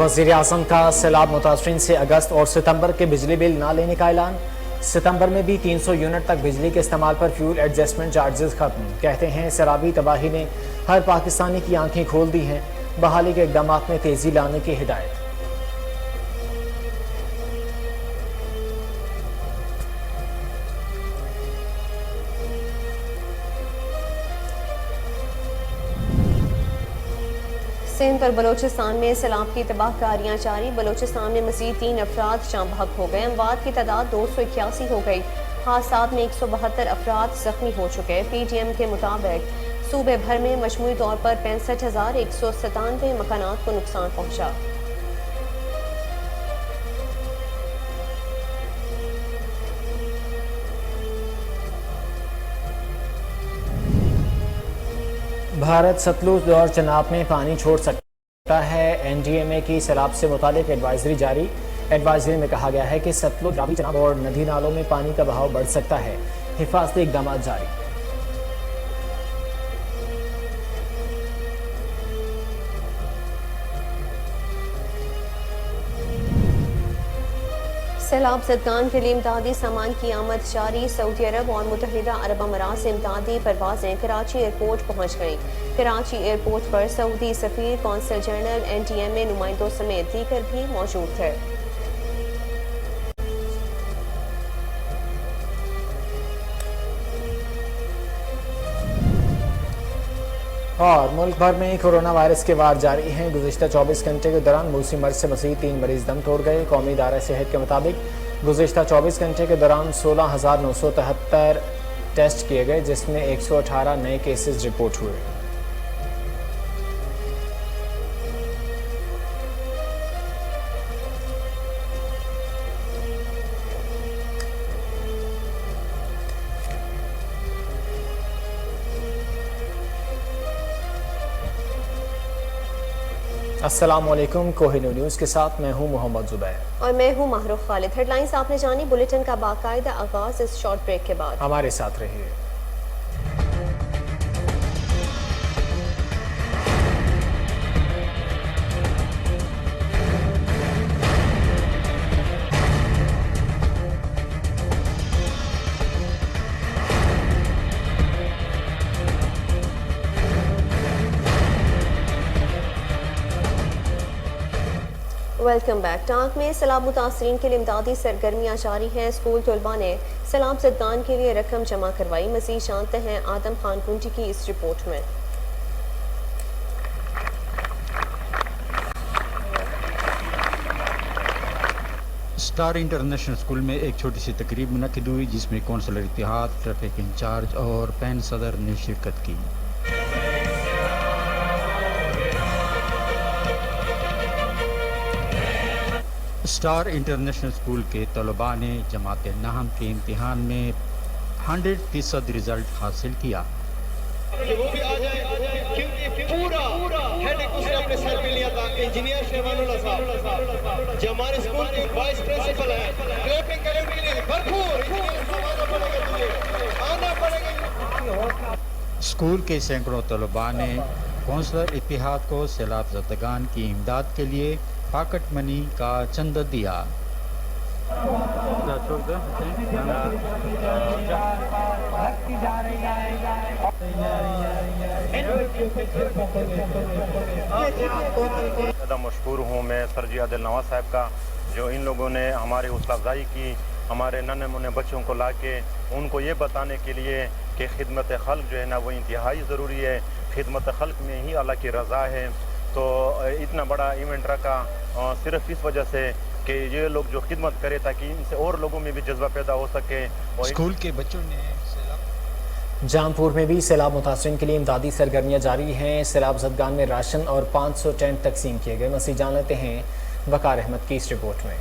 वज़ीर आज़म का सैलाब मुतासरीन से अगस्त और सितंबर के बिजली बिल ना लेने का ऐलान। सितंबर में भी 300 यूनिट तक बिजली के इस्तेमाल पर फ्यूल एडजस्टमेंट चार्जेस खत्म। कहते हैं सैलाबी तबाही ने हर पाकिस्तानी की आंखें खोल दी हैं। बहाली के इकदाम में तेजी लाने की हिदायत। सिंध और बलोचिस्तान में सैलाब की तबाहकारियां जारी। बलोचिस्तान में मज़ीद 3 अफराद जाँ बहक हो गए। अमवात की तादाद 281 हो गई। हादसात में 172 अफराद जख्मी हो चुके। PTM के मुताबिक सूबे भर में मजमूई तौर पर 65,197 मकानात को नुकसान पहुंचा। भारत सतलुज और चनाब में पानी छोड़ सकता है। NDMA की सैलाब से मुतालिक एडवाइजरी जारी। एडवाइजरी में कहा गया है कि सतलुज, रावी, चनाब और नदी नालों में पानी का बहाव बढ़ सकता है। हिफाजती इकदाम जारी। सैलाब ज़दगान के लिए इमदादी सामान की आमद जारी। सऊदी अरब और मुत्तहिदा अरब अमारात से इमदादी परवाजें कराची एयरपोर्ट पहुंच गईं। कराची एयरपोर्ट पर सऊदी सफीर, कौंसल जनरल, NDMA नुमाइंदों समेत दीगर भी मौजूद थे। और मुल्क भर में कोरोना वायरस के वार जारी हैं। गुज़िश्ता 24 घंटे के दौरान मूसी मर्ज से मज़ीद 3 मरीज दम तोड़ गए। कौमी इदारा सेहत के मुताबिक गुज़िश्ता 24 घंटे के दौरान 16,973 टेस्ट किए गए, जिसमें 118 नए केसेस रिपोर्ट हुए। अस्सलामुअलैकुम। कोहिनूर न्यूज़ के साथ मैं हूं मोहम्मद जुबैर और मैं हूं महरूफ खालिद। हेडलाइंस आपने जानी। बुलेटिन का बाकायदा आगाज इस शॉर्ट ब्रेक के बाद। हमारे साथ रहिए। Welcome back. टांक में सैलाब मुतासरीन के लिए इमदादी सरगर्मियाँ जारी हैं। स्कूल तलबा ने सैलाब ज़दगान के लिए रकम जमा करवाई। मज़ीद जानते हैं आदम खान कुंटी की इस रिपोर्ट में। स्टार इंटरनेशनल स्कूल में एक छोटी सी तकरीब मुनक्किद हुई, जिसमें कौंसलर इत्तेहाद, ट्रैफिक इंचार्ज और पैन सदर ने शिरकत की। स्टार इंटरनेशनल स्कूल के तलबा ने जमात नहम के इम्तिहान में 100% रिजल्ट हासिल किया। वो भी आ जाए क्योंकि पूरा हेडेक उसने अपने सर पे लिया था। इंजीनियर शेवानुल्लाह साहब जो हमारे स्कूल के वाइस प्रिंसिपल हैं, क्लैपिंग करें उनके लिए भरपूर। आना पड़ेगा। स्कूल के सैकड़ों तलबा ने कौंसलर इत्तेहाद को सैलाब ज़दगान की इमदाद के लिए पॉकेट मनी का चंदा दिया। ज़्यादा मशहूर हूँ मैं सरजी आदिल नवाज साहब का, जो इन लोगों ने हमारी हौसला अफजाई की, हमारे नन्हे मुन्ने बच्चों को ला के उनको ये बताने के लिए कि खिदमत खल्क जो है ना वो इंतहाई ज़रूरी है। खिदमत खल्क में ही अल्लाह की रज़ा है। तो इतना बड़ा इवेंट रखा सिर्फ इस वजह से कि ये लोग जो खिदमत करें ताकि इनसे और लोगों में भी जज्बा पैदा हो सके। और स्कूल के बच्चों ने जामपुर में भी सैलाब मुतासरीन के लिए इमदादी सरगर्मियाँ जारी हैं। सैलाब ज़दगान में राशन और 500 टेंट तकसीम किए गए। मज़ीद जान लेते हैं वकार अहमद की इस रिपोर्ट में।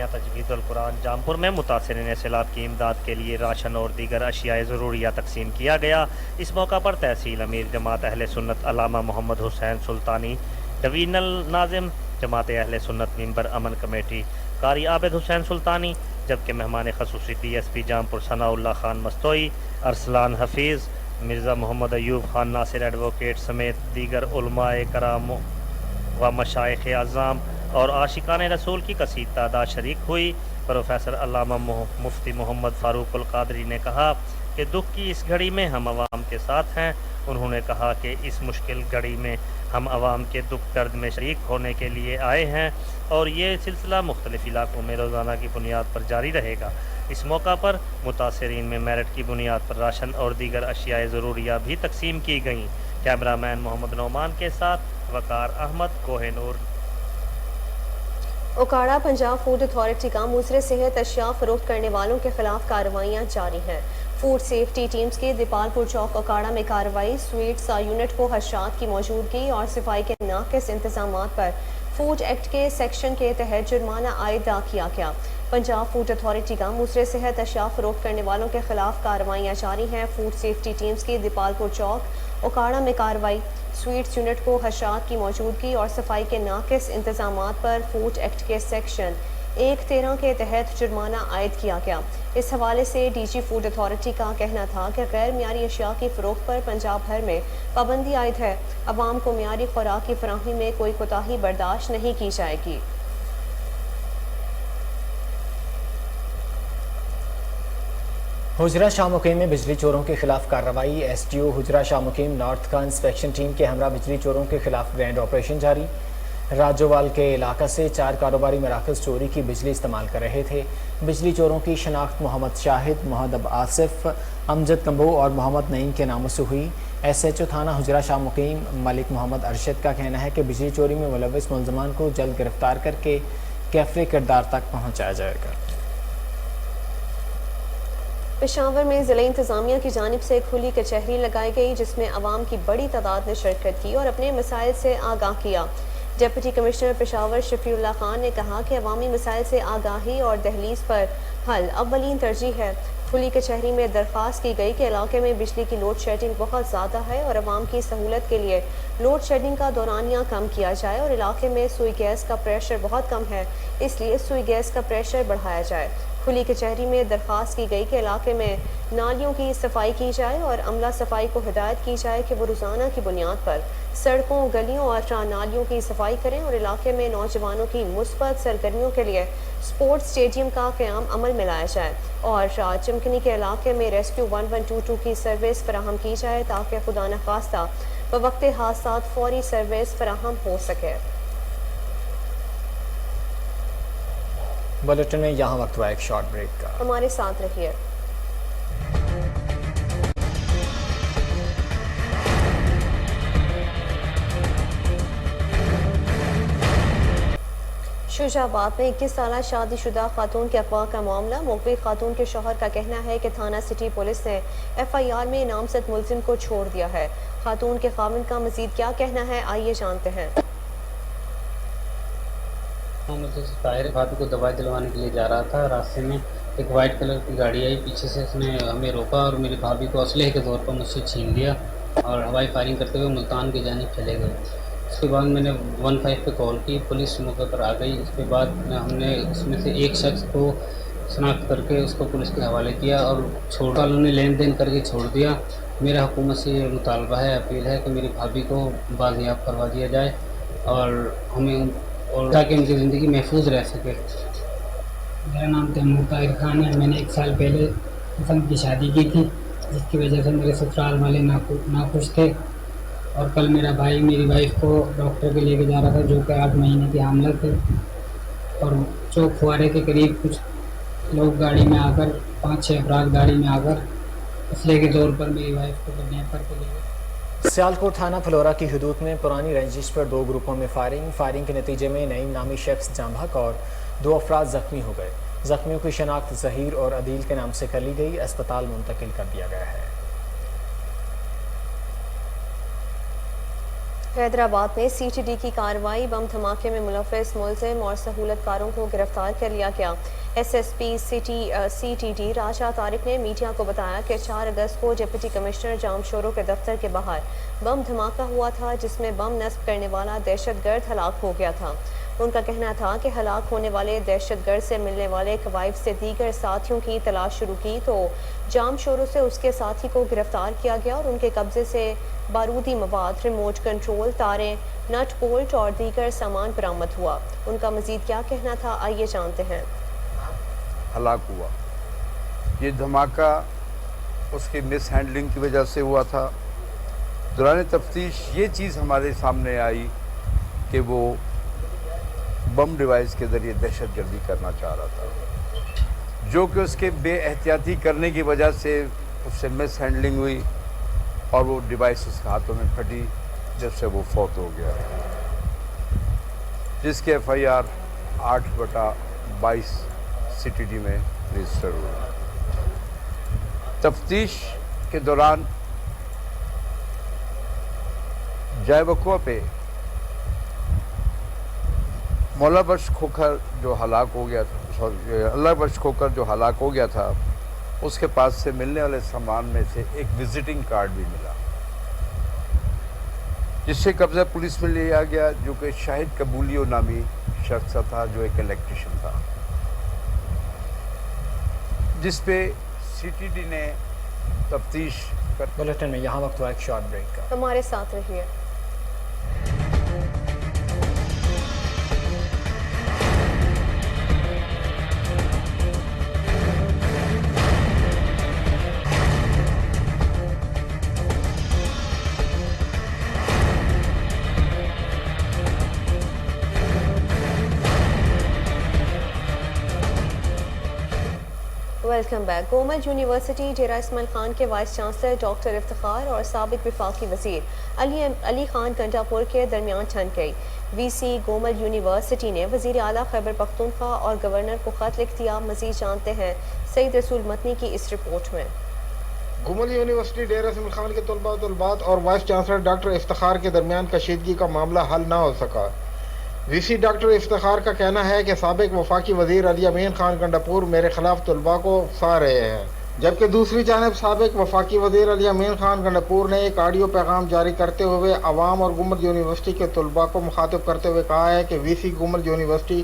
तजवीज़ुल कुरान जामपुर में मुतासरीन सैलाब की इमदाद के लिए राशन और दीगर अशियाए ज़रूरिया तकसीम किया गया। इस मौका पर तहसील अमीर जमात अहले सुन्नत अल्लामा मोहम्मद हुसैन सुल्तानी, डिवीजनल नाज़िम जमात अहले सुन्नत मेंबर अमन कमेटी कारी आबिद हुसैन सुल्तानी, जबकि मेहमान खसूसी DSP जामपुर सनाउल्लाह खान मस्तोई, अरसलान हफीज़, मिर्ज़ा मोहम्मद अयूब खान नासिर एडवोकेट समेत दीगर उलमाए कराम व मशाइख आज़ाम और आशिकान रसूल की कसीर तादाद शरीक हुई। प्रोफेसर अल्लामा मुफ्ती मोहम्मद फ़ारूक उल क़ादरी ने कहा कि दुख की इस घड़ी में हम अवाम के साथ हैं। उन्होंने कहा कि इस मुश्किल घड़ी में हम अवाम के दुख दर्द में शरीक होने के लिए आए हैं और ये सिलसिला मुख्तलिफ इलाकों में रोज़ाना की बुनियाद पर जारी रहेगा। इस मौका पर मुतासरीन में मेरिट की बुनियाद पर राशन और दीगर अशियाए ज़रूरिया भी तकसीम की गईं। कैमरामैन मोहम्मद नौमान के साथ वकार अहमद, कोहिनूर। ओकाड़ा पंजाब फूड अथॉरिटी का मुसरे सेहत अशिया फरोख्त करने वालों के खिलाफ कार्रवाइयाँ जारी हैं। फूड सेफ्टी टीम्स के दीपालपुर चौक ओकाड़ा में कार्रवाई, स्वीट्स यूनिट को हशात की मौजूदगी और सफाई के नाक़िस इंतजामात पर फूड एक्ट के सेक्शन के तहत जुर्माना आयदा किया गया। पंजाब फूड अथॉरिटी का मुसरे सेहत अशिया फरोख्त करने वालों के खिलाफ कार्रवाइयाँ जारी हैं। फूड सेफ्टी टीम्स की दीपालपुर चौक ओकाड़ा में कार्रवाई, स्वीट्स यूनिट को हशात की मौजूदगी और सफाई के नाक़िस इंतजामात पर फूड एक्ट के सेक्शन 113 के तहत जुर्माना आयद किया गया। इस हवाले से डीजी फूड अथॉरिटी का कहना था कि गैर मियारी अशिया की फ़रोख्त पर पंजाब भर में पाबंदी आयद है। अवाम को मियारी खुराक की फराहमी में कोई कोताही बर्दाश्त नहीं की जाएगी। हुजरा शाह मुकीम में बिजली चोरों के खिलाफ कार्रवाई, एसडीओ हुजरा शाह मुकीम नॉर्थ का इंस्पेक्शन टीम के हमरा बिजली चोरों के खिलाफ ग्रैंड ऑपरेशन जारी। राजोवाल के इलाका से 4 कारोबारी मराकज़ चोरी की बिजली इस्तेमाल कर रहे थे। बिजली चोरों की शनाख्त मोहम्मद शाहिद, मोहम्मद आसिफ, अमजद कम्बो और मोहम्मद नईम के नामों से हुई। एसएचओ थाना हुजरा शाह मुकीम मलिक मोहम्मद अरशद का कहना है कि बिजली चोरी में मुलव्विस मुलजमान को जल्द गिरफ्तार करके कैफरे किरदार तक पहुँचाया जाएगा। पेशावर में ज़िला इंतज़ामिया की जानिब से खुली कचहरी लगाई गई, जिसमें अवाम की बड़ी तादाद ने शिरकत की और अपने मसाइल से आगाह किया। डिप्टी कमिश्नर पेशावर शफीउल्लाह खान ने कहा कि अवामी मसाइल से आगाही और दहलीज पर हल अव्वलीन तरजीह है। खुली कचहरी में दरख्वास्त की गई कि इलाके में बिजली की लोड शेडिंग बहुत ज़्यादा है और अवाम की सहूलत के लिए लोड शेडिंग का दौरानिया कम किया जाए और इलाके में सुई गैस का प्रेशर बहुत कम है, इसलिए सुई गैस का प्रेशर बढ़ाया जाए। खुली कचहरी में दरख्वास्त की गई कि इलाके में नालियों की सफाई की जाए और अमला सफाई को हिदायत की जाए कि वो रोज़ाना की बुनियाद पर सड़कों, गलियों और नालियों की सफाई करें और इलाके में नौजवानों की मुस्बत सरगर्मियों के लिए स्पोर्ट्स स्टेडियम का क़याम अमल में लाया जाए और चमकनी के इलाके में रेस्क्यू 1122 की सर्विस फराहम की जाए ताकि खुदा न खास्ता बवक्त हादसात फौरी सर्विस फराहम हो सके। बुलेटिन में यहाँ वक्त हुआ एक शॉर्ट ब्रेक का, हमारे साथ रहिए। शुजाबाद में 21 साल शादीशुदा खातून के अगवा का मामला। मुखबिर खातून के शौहर का कहना है कि थाना सिटी पुलिस ने FIR में नामजद मुलजिम को छोड़ दिया है। खातून के खाविंद का मजीद क्या कहना है, आइए जानते हैं। मुझे ताहिर भाभी को दवाई दिलवाने के लिए जा रहा था। रास्ते में एक वाइट कलर की गाड़ी आई, पीछे से उसने हमें रोका और मेरी भाभी को असलहे के तौर पर मुझसे छीन लिया और हवाई फायरिंग करते हुए मुल्तान की जानिब चले गए। उसके बाद मैंने 15 पे कॉल की, पुलिस मौके पर आ गई। उसके बाद हमने उसमें से एक शख्स को शनाख्त करके उसको पुलिस के हवाले किया और छोड़ वालों ने लेन देन करके छोड़ दिया। मेरा हुकूमत से ये मुतालबा है, अपील है कि मेरी भाभी को बाजियाब करवा दिया जाए और हमें और ताकि उनकी ज़िंदगी महफूज रह सके। मेरा नाम तैमूर ताहिर खान है। मैंने 1 साल पहले पसंद की शादी की थी, जिसकी वजह से मेरे ससुराल वाले नाखुश थे और कल मेरा भाई मेरी वाइफ को डॉक्टर के लेके जा रहा था, जो कि 8 महीने की हामला थी और चौक फुआरे के करीब कुछ लोग गाड़ी में आकर 5-6 अफराद गाड़ी में आकर असले के तौर पर मेरी वाइफ को किडनैप करके ले गए। सियालकोट थाना फलोरा की हदूद में पुरानी रंजिश पर 2 ग्रुपों में फायरिंग के नतीजे में नईम नामी शख्स जाँ बहक और 2 अफराद जख्मी हो गए। जख्मियों की शनाख्त ज़हीर और अदील के नाम से कर ली गई, अस्पताल मुंतकिल कर दिया गया है। हैदराबाद में CTD की कार्रवाई, बम धमाके में मुलव्विस मुलजिम और सहूलतकारों को गिरफ्तार कर लिया गया। SSP CTD राजा तारिक ने मीडिया को बताया कि 4 अगस्त को डिप्टी कमिश्नर जामशोरों के दफ्तर के बाहर बम धमाका हुआ था, जिसमें बम नस्ब करने वाला दहशतगर्द हलाक हो गया था। ان کا کہنا تھا کہ ہلاک ہونے والے دہشت گرد سے ملنے والے کوائف سے دیگر ساتھیوں کی تلاش شروع کی تو جام شوروں سے اس کے ساتھی کو گرفتار کیا گیا اور ان کے قبضے سے بارودی مواد، ریموٹ کنٹرول، تاریں، نٹ بولٹ اور دیگر سامان برآمد ہوا۔ ان کا مزید کیا کہنا تھا، آئیے جانتے ہیں۔ ہلاک ہوا، یہ دھماکہ اس کی مس ہینڈلنگ کی وجہ سے ہوا تھا۔ دوران تفتیش یہ چیز ہمارے سامنے آئی کہ وہ بم ڈیوائس کے ذریعے دہشت گردی کرنا چاہ رہا تھا، جو کہ اس کے بے احتیاطی کرنے کی وجہ سے اس سے مس ہینڈلنگ ہوئی اور وہ ڈیوائس اس کے ہاتھوں میں پھٹی، جب سے وہ فوت ہو گیا، جس کے FIR 8/22 CTD میں رجسٹر ہوا۔ تفتیش کے دوران جائے وقوع پہ مولا بخش کھوکھر جو ہلاک ہو گیا تھا، اللہ بخش کھوکھر جو ہلاک ہو گیا تھا، اس کے پاس سے ملنے والے سامان میں سے ایک وزٹنگ کارڈ بھی ملا، جس سے قبضہ پولیس میں لیا گیا، جو کہ شاہد قبولیو نامی شخص تھا، جو ایک الیکٹریشین تھا، جس پہ CTD نے تفتیش کر۔ بلیٹن میں یہاں وقت ہوا ایک شارٹ بریک کا، ہمارے ساتھ رہیے۔ Welcome back. Gomal university Dera Ismail Khan کے وائس چانسلر ڈاکٹر افتخار اور سابق وفاقی وزیر علی خان گنڈاپور کے درمیان ٹھن گئی۔ VC گومل یونیورسٹی نے وزیر اعلیٰ خیبر پختونخوا اور گورنر کو خط لکھ دیا۔ مزید جانتے ہیں سعید رسول متنی کی اس رپورٹ میں۔ گومل یونیورسٹی ڈیرہ اسماعیل خان کے طلباء و طالبات اور وائس چانسلر ڈاکٹر افتخار کے درمیان کشیدگی کا معاملہ حل نہ ہو سکا۔ VC ڈاکٹر افتخار کا کہنا ہے کہ سابق وفاقی وزیر علی امین خان گنڈاپور میرے خلاف طلباء کو اکسا رہے ہیں، جبکہ دوسری جانب سابق وفاقی وزیر علی امین خان گنڈاپور نے ایک آڈیو پیغام جاری کرتے ہوئے عوام اور گومل یونیورسٹی کے طلباء کو مخاطب کرتے ہوئے کہا ہے کہ VC گومل یونیورسٹی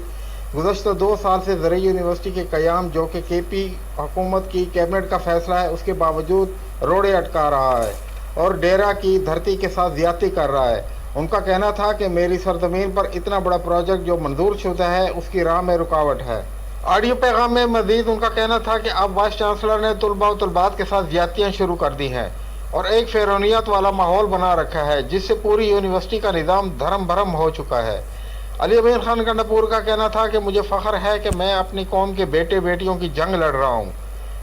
گزشتہ 2 سال سے زرعی یونیورسٹی کے قیام، جو کہ KP حکومت کی کیبنٹ کا فیصلہ ہے، اس کے باوجود روڑے اٹکا رہا ہے اور ڈیرہ کی دھرتی کے ساتھ زیادتی کر رہا ہے۔ ان کا کہنا تھا کہ میری سرزمین پر اتنا بڑا پروجیکٹ جو منظور شدہ ہے، اس کی راہ میں رکاوٹ ہے۔ آڈیو پیغام میں مزید ان کا کہنا تھا کہ اب وائس چانسلر نے طلباء و طالبات کے ساتھ زیادتیاں شروع کر دی ہیں اور ایک فرعونیت والا ماحول بنا رکھا ہے، جس سے پوری یونیورسٹی کا نظام دھرم بھرم ہو چکا ہے۔ علی امین خان گنڈاپور کا کہنا تھا کہ مجھے فخر ہے کہ میں اپنی قوم کے بیٹے بیٹیوں کی جنگ لڑ رہا ہوں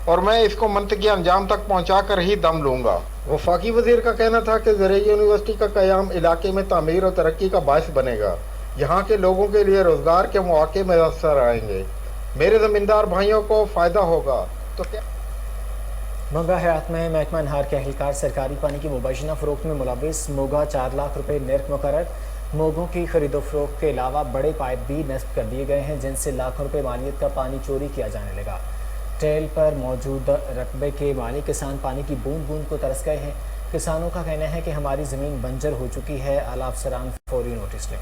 اور میں اس کو منطقی انجام تک پہنچا کر ہی دم لوں گا۔ وفاقی وزیر کا کہنا تھا کہ زرعی یونیورسٹی کا قیام علاقے میں تعمیر اور ترقی کا باعث بنے گا، یہاں کے لوگوں کے لیے روزگار کے مواقع میسر آئیں گے، میرے زمیندار بھائیوں کو فائدہ ہوگا۔ تو کیا موگا حیات میں محکمہ انہار کے اہلکار سرکاری پانی کی مبینہ فروخت میں ملوث، موگا 4 لاکھ روپے نرخ مقرر۔ موگوں کی خرید و فروخت کے علاوہ بڑے پائپ بھی نصب کر دیے گئے ہیں، جن سے لاکھوں روپے مالیت کا پانی چوری کیا جانے لگا۔ ٹیل پر موجود رقبے کے مالک کسان پانی کی بوند بوند کو ترس گئے ہیں۔ کسانوں کا کہنا ہے کہ ہماری زمین بنجر ہو چکی ہے، اعلیٰ افسران فوری نوٹس لیں۔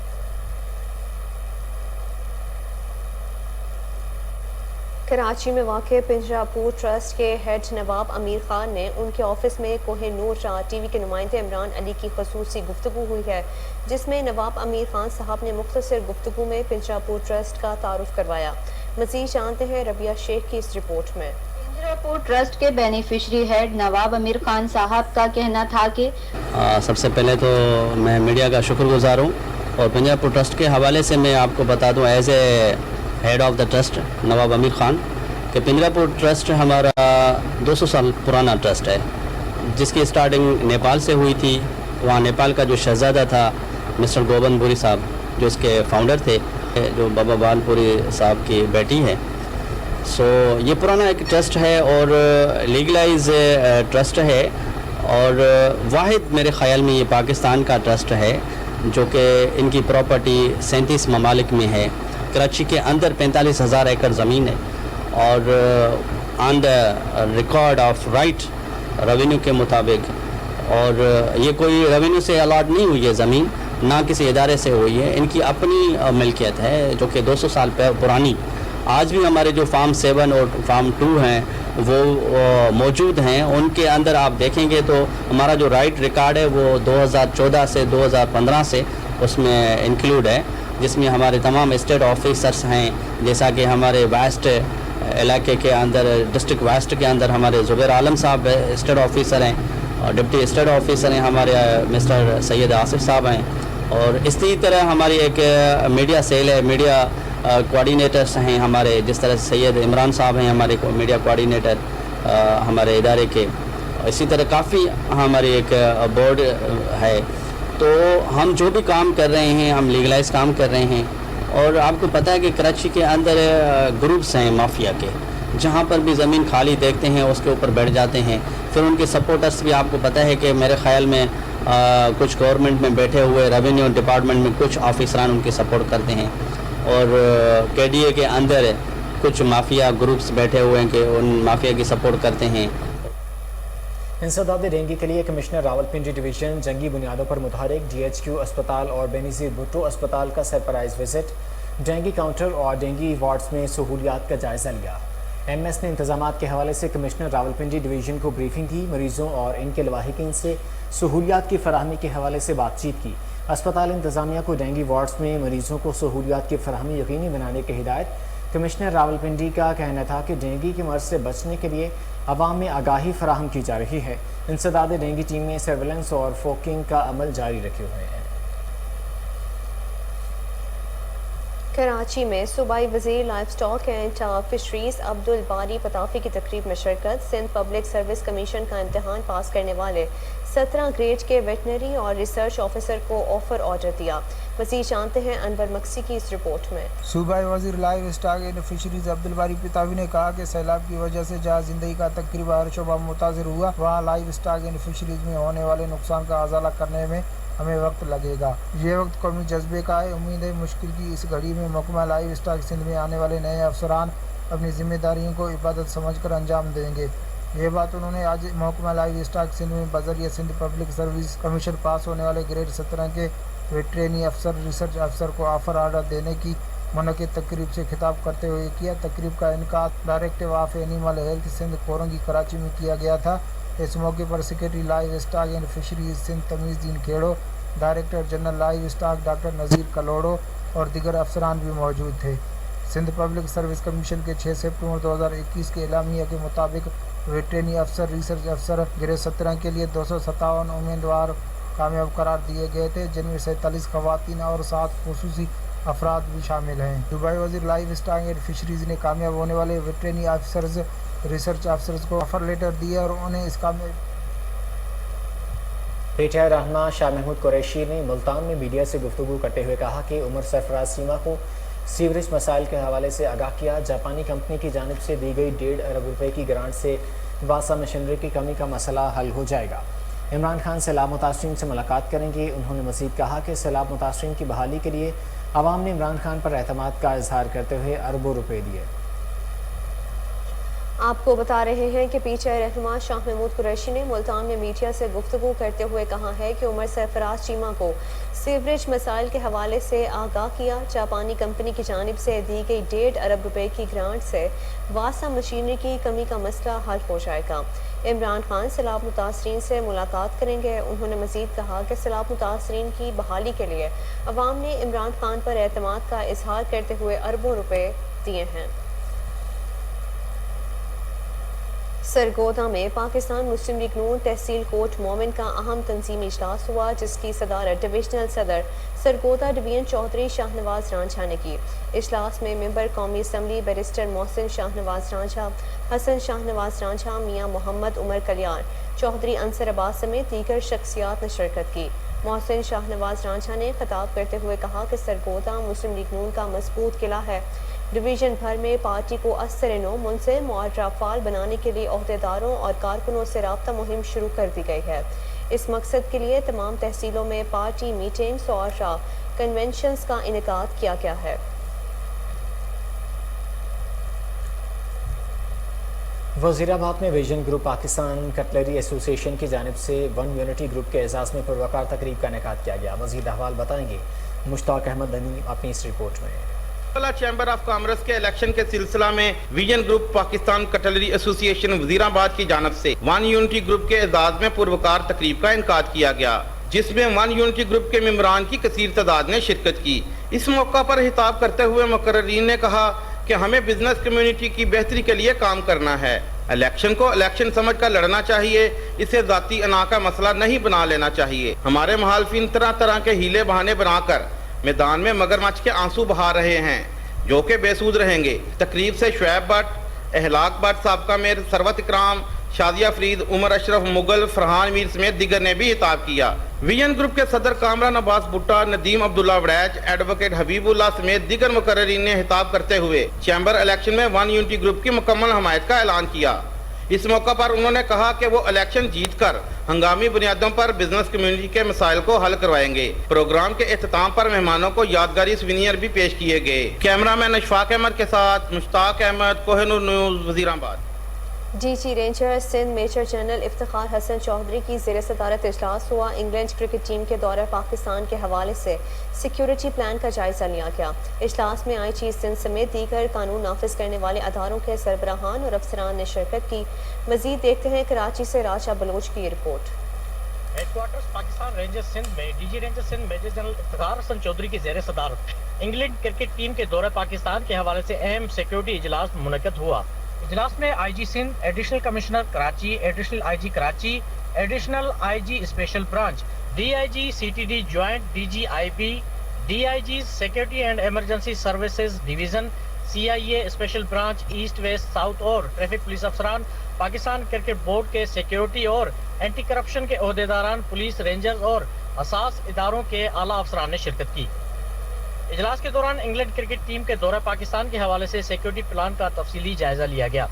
کراچی میں واقع پنجرا پور ٹرسٹ کے ہیڈ نواب امیر خان نے ان کے آفس میں کوہ نور TV کے نمائندے عمران علی کی خصوصی گفتگو ہوئی ہے، جس میں نواب امیر خان صاحب نے مختصر گفتگو میں پنجرا پور ٹرسٹ کا تعارف کروایا۔ مزید جانتے ہیں ربیہ شیخ کی اس رپورٹ میں۔ پنجرا پور ٹرسٹ کے بینیفیشری ہیڈ نواب امیر خان صاحب کا کہنا تھا کہ سب سے پہلے تو میں میڈیا کا شکر گزار ہوں، اور پنجرا پور ٹرسٹ کے حوالے سے میں آپ کو بتا دوں as a head of the trust Nawab Amir Khan کہ پنجرا پور ٹرسٹ ہمارا 200 سال پرانا ٹرسٹ ہے، جس کی اسٹارٹنگ نیپال سے ہوئی تھی۔ وہاں نیپال کا جو شہزادہ تھا مسٹر گوبند پوری صاحب، جو اس کے فاؤنڈر تھے، جو بابا بال پوری صاحب کی بیٹی ہے۔ سو یہ پرانا ایک ٹرسٹ ہے اور لیگلائز ٹرسٹ ہے، اور واحد میرے خیال میں یہ پاکستان کا ٹرسٹ ہے جو کہ ان کی پراپرٹی 37 ممالک میں ہے۔ کراچی کے اندر 45,000 ایکڑ زمین ہے، اور on the record of right revenue کے مطابق، اور یہ کوئی ریونیو سے الاٹ نہیں ہوئی ہے زمین، نہ کسی ادارے سے ہوئی ہے. ان کی اپنی ملکیت ہے جو کہ 200 سال پرانی. آج بھی ہمارے جو فارم 7 اور فارم 2 ہیں وہ موجود ہیں. ان کے اندر آپ دیکھیں گے تو ہمارا جو رائٹ ریکارڈ ہے وہ 2014 سے 2015 سے اس میں انکلوڈ ہے, جس میں ہمارے تمام اسٹیٹ آفیسرس ہیں. جیسا کہ ہمارے ویسٹ علاقے کے اندر, ڈسٹرکٹ ویسٹ کے اندر ہمارے زبیر عالم صاحب اسٹیٹ آفیسر ہیں, اور ڈپٹی اسٹیٹ آفیسر ہیں ہمارے مسٹر سید آصف صاحب ہیں. اور اسی طرح ہماری ایک میڈیا سیل ہے, میڈیا کوآرڈینیٹرس ہیں ہمارے, جس طرح سید عمران صاحب ہیں ہمارے میڈیا کوآرڈینیٹر ہمارے ادارے کے. اسی طرح کافی ہماری ایک بورڈ ہے. تو ہم جو بھی کام کر رہے ہیں ہم لیگلائز کام کر رہے ہیں. اور آپ کو پتہ ہے کہ کراچی کے اندر گروپس ہیں مافیا کے, جہاں پر بھی زمین خالی دیکھتے ہیں اس کے اوپر بیٹھ جاتے ہیں. پھر ان کے سپورٹرس بھی آپ کو پتہ ہے کہ میرے خیال میں کچھ گورنمنٹ میں بیٹھے ہوئے ریونیو ڈپارٹمنٹ میں کچھ آفیسران ان کی سپورٹ کرتے ہیں, اور کے ڈی اے کے اندر کچھ مافیا گروپس بیٹھے ہوئے ہیں کہ ان مافیا کی سپورٹ کرتے ہیں. انسداد ڈینگی کے لیے کمشنر راولپنڈی ڈویژن جنگی بنیادوں پر متحرک DHQ اسپتال اور بینظیر بھٹو اسپتال کا سرپرائز وزٹ. ڈینگی کاؤنٹر اور ڈینگی وارڈز میں سہولیات کا جائزہ لیا. MS نے انتظامات کے حوالے سے کمشنر راولپنڈی ڈویژن کو بریفنگ دی. مریضوں اور ان کے لواحقین سے سہولیات کی فراہمی کے حوالے سے بات چیت کی. اسپتال انتظامیہ کو ڈینگی وارڈز میں مریضوں کو سہولیات کی فراہمی یقینی بنانے کی ہدایت. کمشنر راولپنڈی کا کہنا تھا کہ ڈینگی کی مرض سے بچنے کے لیے عوام میں آگاہی فراہم کی جا رہی ہے. انسداد ڈینگی ٹیم میں سرویلنس اور فوکنگ کا عمل جاری رکھے ہوئے ہیں. کراچی میں صوبائی وزیر livestock and fisheries Abdul Bari Pitafi کی تقریب میں شرکت. سندھ پبلک سروس کمیشن کا امتحان پاس کرنے والے 17 گریڈ کے ویٹنری اور ریسرچ آفیسر کو آفر آرڈر دیا. مزید جانتے ہیں انور مکسی کی اس رپورٹ میں. صوبائی وزیر livestock and fisheries Abdul Bari Pitafi نے کہا کہ سیلاب کی وجہ سے جہاں زندگی کا تقریباً ہر شعبہ متاثر ہوا, وہاں لائف سٹاک اینڈ فشریز میں ہونے والے نقصان کا ازالہ کرنے میں ہمیں وقت لگے گا. یہ وقت قومی جذبے کا ہے. امید ہے مشکل کی اس گھڑی میں محکمہ لائف سٹاک سندھ میں آنے والے نئے افسران اپنی ذمہ داریوں کو عبادت سمجھ کر انجام دیں گے. یہ بات انہوں نے آج محکمہ لائف سٹاک سندھ میں بذریعہ سندھ پبلک سروس کمیشن پاس ہونے والے گریڈ 17 کے ویٹرینری افسر ریسرچ افسر کو آفر آرڈر دینے کی منعقد تقریب سے خطاب کرتے ہوئے کیا. تقریب کا انعقاد director of animal health Sindh Korangi Karachi میں کیا گیا تھا. اس موقع پر secretary livestock and fisheries Sindh Tamiz uddin Khero, director general livestock doctor Nazir Kalhoro اور دیگر افسران بھی موجود تھے. سندھ پبلک سروس کمیشن کے 6 سپٹمبر 2021 کے اعلامیہ کے مطابق ویٹرینری افسر ریسرچ افسر گریڈ 17 کے لیے 257 امیدوار کامیاب قرار دیے گئے تھے, جن میں 47 خواتین اور 7 خصوصی افراد بھی شامل ہیں. صوبائی وزیر لائف سٹاک اینڈ فشریز نے کامیاب ہونے والے ویٹرینری آفیسرز ریسرچ افسرز کو آفر لیٹر دیے اور انہیں اس کامیاب. PTI رہنما شاہ محمود قریشی نے ملتان میں میڈیا سے گفتگو کرتے ہوئے کہا کہ عمر سرفراز سیما کو سیوریج مسائل کے حوالے سے آگاہ کیا. جاپانی کمپنی کی جانب سے دی گئی 1.5 ارب روپے کی گرانٹ سے واسا مشینری کی کمی کا مسئلہ حل ہو جائے گا. عمران خان سیلاب متاثرین سے ملاقات کریں گے. انہوں نے مزید کہا کہ سیلاب متاثرین کی بحالی کے لیے عوام نے عمران خان پر اعتماد کا اظہار کرتے ہوئے اربوں روپے دیے. آپ کو بتا رہے ہیں کہ PTI رہنما شاہ محمود قریشی نے ملتان میں میڈیا سے گفتگو کرتے ہوئے کہا ہے کہ عمر سرفراز چیمہ کو سیوریج مسائل کے حوالے سے آگاہ کیا. جاپانی کمپنی کی جانب سے دی گئی 1.5 ارب روپے کی گرانٹ سے واسا مشینری کی کمی کا مسئلہ حل ہو جائے گا. عمران خان سیلاب متاثرین سے ملاقات کریں گے. انہوں نے مزید کہا کہ سیلاب متاثرین کی بحالی کے لیے عوام نے عمران خان پر اعتماد کا اظہار کرتے ہوئے اربوں روپے دیے ہیں. سرگودا میں پاکستان مسلم لیگ نون تحصیل کوٹ مومن کا اہم تنظیمی اجلاس ہوا, جس کی صدارت ڈویژنل صدر سرگودا ڈویژن چودھری شاہ نواز رانجھا نے کی. اجلاس میں ممبر قومی اسمبلی بیرسٹر محسن شاہ نواز رانجھا, حسن شاہ نواز رانجھا, میاں محمد عمر کلیان, چودھری انصر عباس سمیت دیگر شخصیات نے شرکت کی. محسن شاہ نواز رانجھا نے خطاب کرتے ہوئے کہا کہ سرگودا مسلم لیگ نون کا مضبوط قلعہ ہے. ڈویژن بھر میں پارٹی کو اثر نو منصب اور فعال بنانے کے لیے عہدیداروں اور کارکنوں سے رابطہ مہم شروع کر دی گئی ہے. اس مقصد کے لیے تمام تحصیلوں میں پارٹی میٹنگز اور کنونشنز کا انعقاد کیا گیا ہے. वज़ीराबाद में vision group Pakistan cutlery association की जानिब से वन यूनिटी ग्रुप के एजाज़ में पुरवकार तकरीब का इनेकाद किया गया। मज़ीद अहवाल बताएंगे मुश्ताक अहमद ननी अपनी इस रिपोर्ट में। चैम्बर ऑफ कॉमर्स के इलेक्शन के सिलसिला में vision group Pakistan cutlery association Wazirabad की जानिब से वन यूनिटी ग्रुप के एजाज़ में पुरवकार तकरीब का इनेकाद किया गया, जिसमें वन यूनिटी ग्रुप के मेंबरान की कसीर तादाद ने शिरकत की। इस मौका पर खिताब करते हुए मुकर्रीन ने कहा कि हमें बिजनेस कम्युनिटी की बेहतरी के लिए काम करना है। इलेक्शन को इलेक्शन समझ कर लड़ना चाहिए, इसे जाती अना का मसला नहीं बना लेना चाहिए। हमारे मुखालिफिन तरह तरह के हीले बहाने बनाकर मैदान में मगरमच्छ के आंसू बहा रहे हैं, जो कि बेसूद रहेंगे। तकरीब से शुएब भट्ट, एहलाक भट्ट, साबका मेयर सरवत इकराम, शादिया फरीद, उमर अशरफ मुगल, फरहान मीर समेत दिगर ने भी खिताब किया। विजन ग्रुप के सदर कामरान अब्बास भुट्टा, नदीम अब्दुल्ला वड़ैच, एडवोकेट हबीबुल्लाह समेत दिगर मुकर्रीन ने खिताब करते हुए चैम्बर इलेक्शन में वन यूनिटी ग्रुप की मुकम्मल हमायत का ऐलान किया। इस मौका पर उन्होंने कहा कि वो इलेक्शन जीतकर हंगामी बुनियादों पर बिजनेस कम्युनिटी के मसाइल को हल करवाएंगे। प्रोग्राम के इख्तिताम पर मेहमानों को यादगारी सुवेनियर भी पेश किए गए। कैमरामैन अशफाक अहमद के साथ Mushtaq Ahmed, Kohinoor news, Wazirabad. DG ranger Sindh major general Iftikhar Hasan Chaudhry की ज़ेर सदारत इजलास हुआ। इंग्लैंड क्रिकेट टीम के दौरे पाकिस्तान के हवाले से सिक्योरिटी प्लान का जायजा लिया गया। इजलास में IG सिंध समेत दीगर कानून नाफिज करने वाले अदारों के सरबराहान और अफसरान ने शिरकत की। मजीद देखते हैं कराची से राजा बलोच की report. Headquarters Pakistan ranger Sindh में DG ranger Sindh major general Iftikhar Hasan Chaudhry की ज़ेर सदारत इंग्लैंड क्रिकेट टीम के दौरे पाकिस्तान के हवाले से अहम सिक्योरिटी इजलास मुनक्कद हुआ। इजलास में IG Sindh, additional commissioner Karachi, additional IG Karachi, additional IG special branch, DIG CTD joint, DG IB, DIG security and emergency services division, CIA special branch east west south और ट्रैफिक पुलिस अफसरान, पाकिस्तान क्रिकेट बोर्ड के security और anti corruption के ओहदेदारान, police, rangers और असास इदारों के आला अफसरान ने शिरकत की। इजलास के दौरान इंग्लैंड क्रिकेट टीम के दौरे पाकिस्तान के हवाले से सिक्योरिटी प्लान का तफसीली जायजा लिया गया।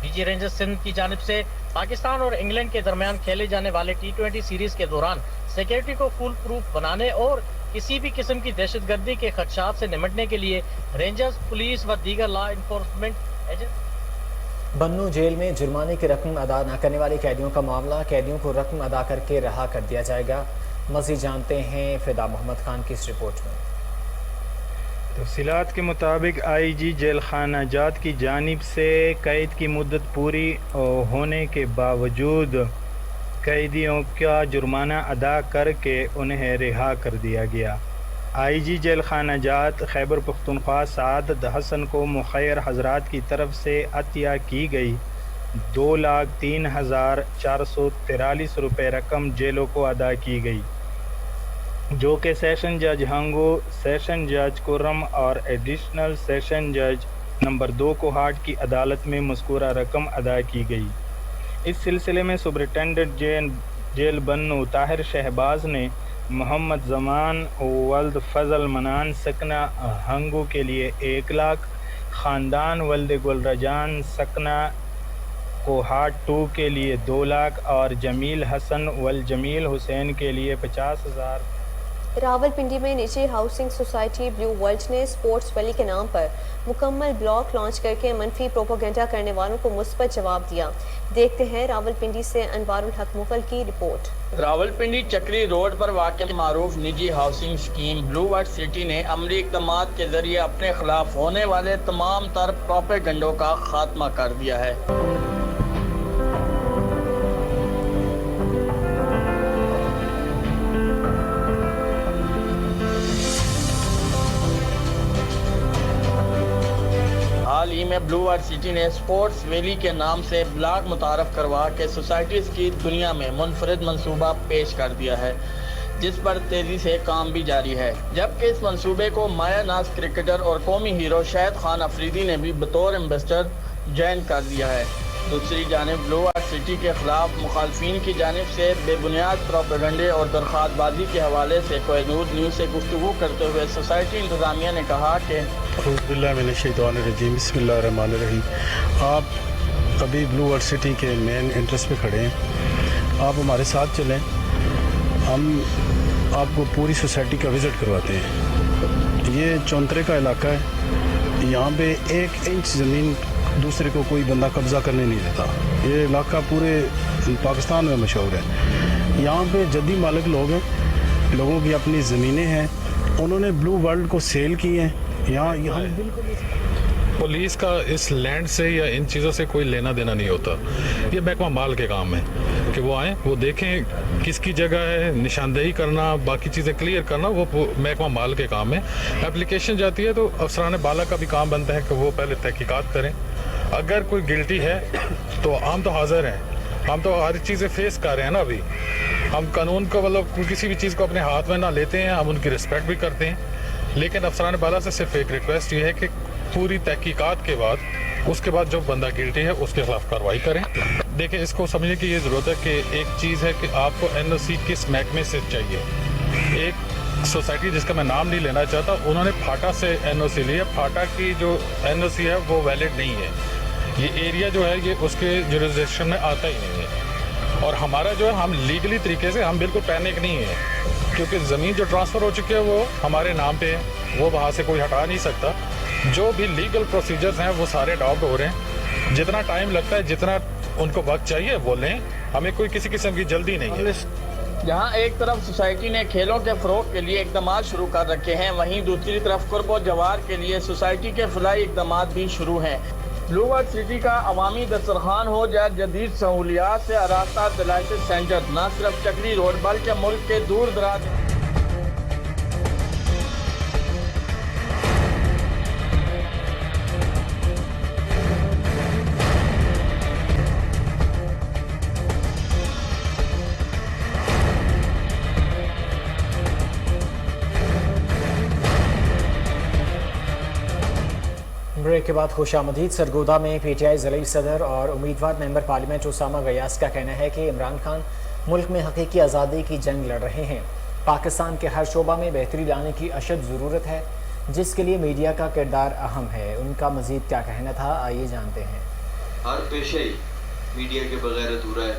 डीजी रेंजर सिंध की जानिब से पाकिस्तान और इंग्लैंड के दरमियान खेले जाने वाले T20 सीरीज के दौरान सिक्योरिटी को फुल प्रूफ बनाने और किसी भी किस्म की दहशतगर्दी के खदशात से निपटने के लिए रेंजर्स, पुलिस व दीगर लॉ इन्फोर्समेंट एजेंसी। बन्नू जेल में जुर्माने की रकम अदा न करने वाले कैदियों का मामला, कैदियों को रकम अदा करके रहा कर दिया जाएगा। मज़ीद जानते हैं फिदा मोहम्मद खान की इस रिपोर्ट में। तफसीलात के मुताबिक IG जेल खाना जात की जानिब से कैद की मुद्दत पूरी होने के बावजूद कैदियों का जुर्माना अदा करके उन्हें रिहा कर दिया गया। IG जेल खाना जात खैबर पख्तूनख्वा सादत हसन को मुखैर हजरात की तरफ से अतिया की गई 2,03,443 रुपये रकम जेलों को अदा की गई, जो कि सेशन जज हंगो, सेशन जज कुर्रम और एडिशनल सेशन जज नंबर 2 कोहाट की अदालत में मज़कूरा रकम अदा की गई। इस सिलसिले में सुपरिटेंडेंट जेल बन्नू ताहिर शहबाज ने मोहम्मद जमान वल्द फजल मनान सकना हंगो के लिए 1 लाख, ख़ानदान वल्द गुलरजान सकना कोहाट 2 के लिए 2 लाख और जमील हसन वल जमील हुसैन के लिए 50,000। रावलपिंडी में निजी हाउसिंग सोसाइटी ब्लू वर्ल्ड ने स्पोर्ट्स वैली के नाम पर मुकम्मल ब्लॉक लॉन्च करके मनफी प्रोपोगेंडा करने वालों को मुस्बत जवाब दिया। देखते हैं रावलपिंडी से अनवारुल हक मुगल की रिपोर्ट। रावलपिंडी चक्री रोड पर वाक़ मारूफ निजी housing scheme blue world city ने अमली इक़दामात के जरिए अपने खिलाफ होने वाले तमाम तर प्रोपेगेंडों का खात्मा कर दिया है। हाल ही में ब्लू वर्ल्ड सिटी ने स्पोर्ट्स वैली के नाम से ब्लॉक मुतारफ करवा के सोसाइटीज़ की दुनिया में मुनफरिद मंसूबा पेश कर दिया है, जिस पर तेज़ी से काम भी जारी है। जबकि इस मंसूबे को माया नाज क्रिकेटर और कौमी हीरो शाहिद खान अफरीदी ने भी बतौर एम्बेसडर ज्वाइन कर दिया है। दूसरी जानिब ब्लू वर्ल्ड सिटी के खिलाफ मुखालफिन की जानिब से बेबुनियाद प्रोपेगेंडे और दरख्वास्तबाजी के हवाले से कोहिनूर न्यूज़ से गुफ्तगू करते हुए सोसाइटी इंतज़ामिया ने कहा कि बिस्मिल्लाहिर्रहमानिर्रहीम, आप अभी ब्लू वर्ल्ड सिटी के मेन एंट्रेंस पे खड़े हैं। आप हमारे साथ चलें, हम आपको पूरी सोसाइटी का विज़िट करवाते हैं। ये चौंतरे का इलाका है, यहाँ पे 1 इंच ज़मीन दूसरे को कोई बंदा कब्ज़ा करने नहीं देता। ये इलाका पूरे पाकिस्तान में मशहूर है। यहाँ पे जद्दी मालिक लोग हैं, लोगों की अपनी ज़मीनें हैं, उन्होंने ब्लू वर्ल्ड को सेल की हैं। यहाँ बिल्कुल पुलिस का इस लैंड से या इन चीज़ों से कोई लेना देना नहीं होता। ये महकमा माल के काम है कि वो आएँ, वो देखें किसकी जगह है, निशानदेही करना, बाकी चीज़ें क्लियर करना वो महकमा माल के काम है। एप्लीकेशन जाती है तो अफसरान बाला का भी काम बनता है कि वो पहले तहकीकात करें। अगर कोई गिल्टी है तो हम तो हाजिर हैं, हम तो हर चीज़ें फेस कर रहे हैं ना। अभी हम कानून को मतलब किसी भी चीज़ को अपने हाथ में ना लेते हैं, हम उनकी रिस्पेक्ट भी करते हैं, लेकिन अफसरान बाला से सिर्फ एक रिक्वेस्ट ये है कि पूरी तहकीकात के बाद उसके बाद जो बंदा गिल्टी है उसके खिलाफ कार्रवाई करें। देखिए, इसको समझने की ये ज़रूरत है कि एक चीज़ है कि आपको NOC किस महकमे से चाहिए। एक सोसाइटी जिसका मैं नाम नहीं लेना चाहता, उन्होंने फाटा से NOC लिया। फाटा की जो NOC है वो वैलिड नहीं है। ये एरिया जो है ये उसके जुरिसडिक्शन में आता ही नहीं है। और हमारा जो है, हम लीगली तरीके से हम बिल्कुल पैनिक नहीं है, क्योंकि ज़मीन जो ट्रांसफ़र हो चुकी है वो हमारे नाम पे है, वो वहाँ से कोई हटा नहीं सकता। जो भी लीगल प्रोसीजर्स हैं वो सारे अडॉप्ट हो रहे हैं। जितना टाइम लगता है, जितना उनको वक्त चाहिए वो लें, हमें कोई किसी किस्म की जल्दी नहीं है। जहां एक तरफ सोसाइटी ने खेलों के फरोग के लिए इकदाम शुरू कर रखे हैं, वहीं दूसरी तरफ कुर्ब और जवार के लिए सोसाइटी के फलाही इकदाम भी शुरू हैं। ब्लू वर्ल्ड सिटी का अवामी दस्तरखान हो जाए जदीद सहूलियात से आरास्ता दिलाइश सेंटर, न सिर्फ चकरी रोड बल्कि मुल्क के दूर दराज ब्रेक के बाद खुशामदीद। सरगोदा में PTI ज़िली सदर और उम्मीदवार मेंबर पार्लियामेंट उसामा गयास का कहना है कि इमरान खान मुल्क में हकीकी आज़ादी की जंग लड़ रहे हैं। पाकिस्तान के हर शोबा में बेहतरी लाने की अशद ज़रूरत है, जिसके लिए मीडिया का किरदार अहम है। उनका मज़ीद क्या कहना था, आइए जानते हैं। हर पेशा ही मीडिया के बगैर अधूरा है,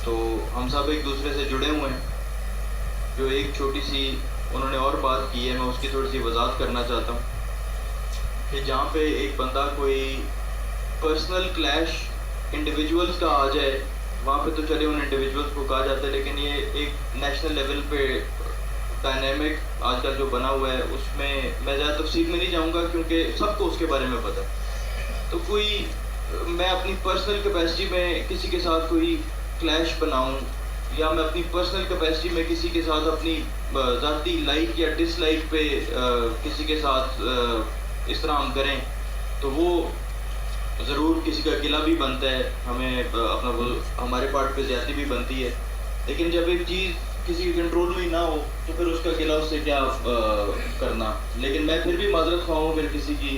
तो हम सब एक दूसरे से जुड़े हुए हैं। जो एक छोटी सी उन्होंने और बात की है, मैं उसकी थोड़ी सी वजाहत करना चाहता हूँ कि जहाँ पे एक बंदा कोई पर्सनल क्लैश इंडिविजुअल्स का आ जाए, वहाँ पे तो चले उन इंडिविजुअल्स को कहा जाता है, लेकिन ये एक नेशनल लेवल पे डायनेमिक आजकल जो बना हुआ है, उसमें मैं ज़्यादा तफसील में नहीं जाऊँगा क्योंकि सबको उसके बारे में पता है। तो कोई मैं अपनी पर्सनल कैपेसिटी में किसी के साथ कोई क्लैश बनाऊँ, या मैं अपनी पर्सनल कैपेसिटी में किसी के साथ अपनी ज़ाती लाइक या डिसलाइक पे किसी के साथ इस तरह हम करें, तो वो ज़रूर किसी का गिला भी बनता है, हमें अपना वो हमारे पार्ट पे ज़्यादती भी बनती है। लेकिन जब एक चीज़ किसी के कंट्रोल में ही ना हो तो फिर उसका गिला उससे क्या करना। लेकिन मैं फिर भी माजरत ख्वाह हूँ फिर किसी की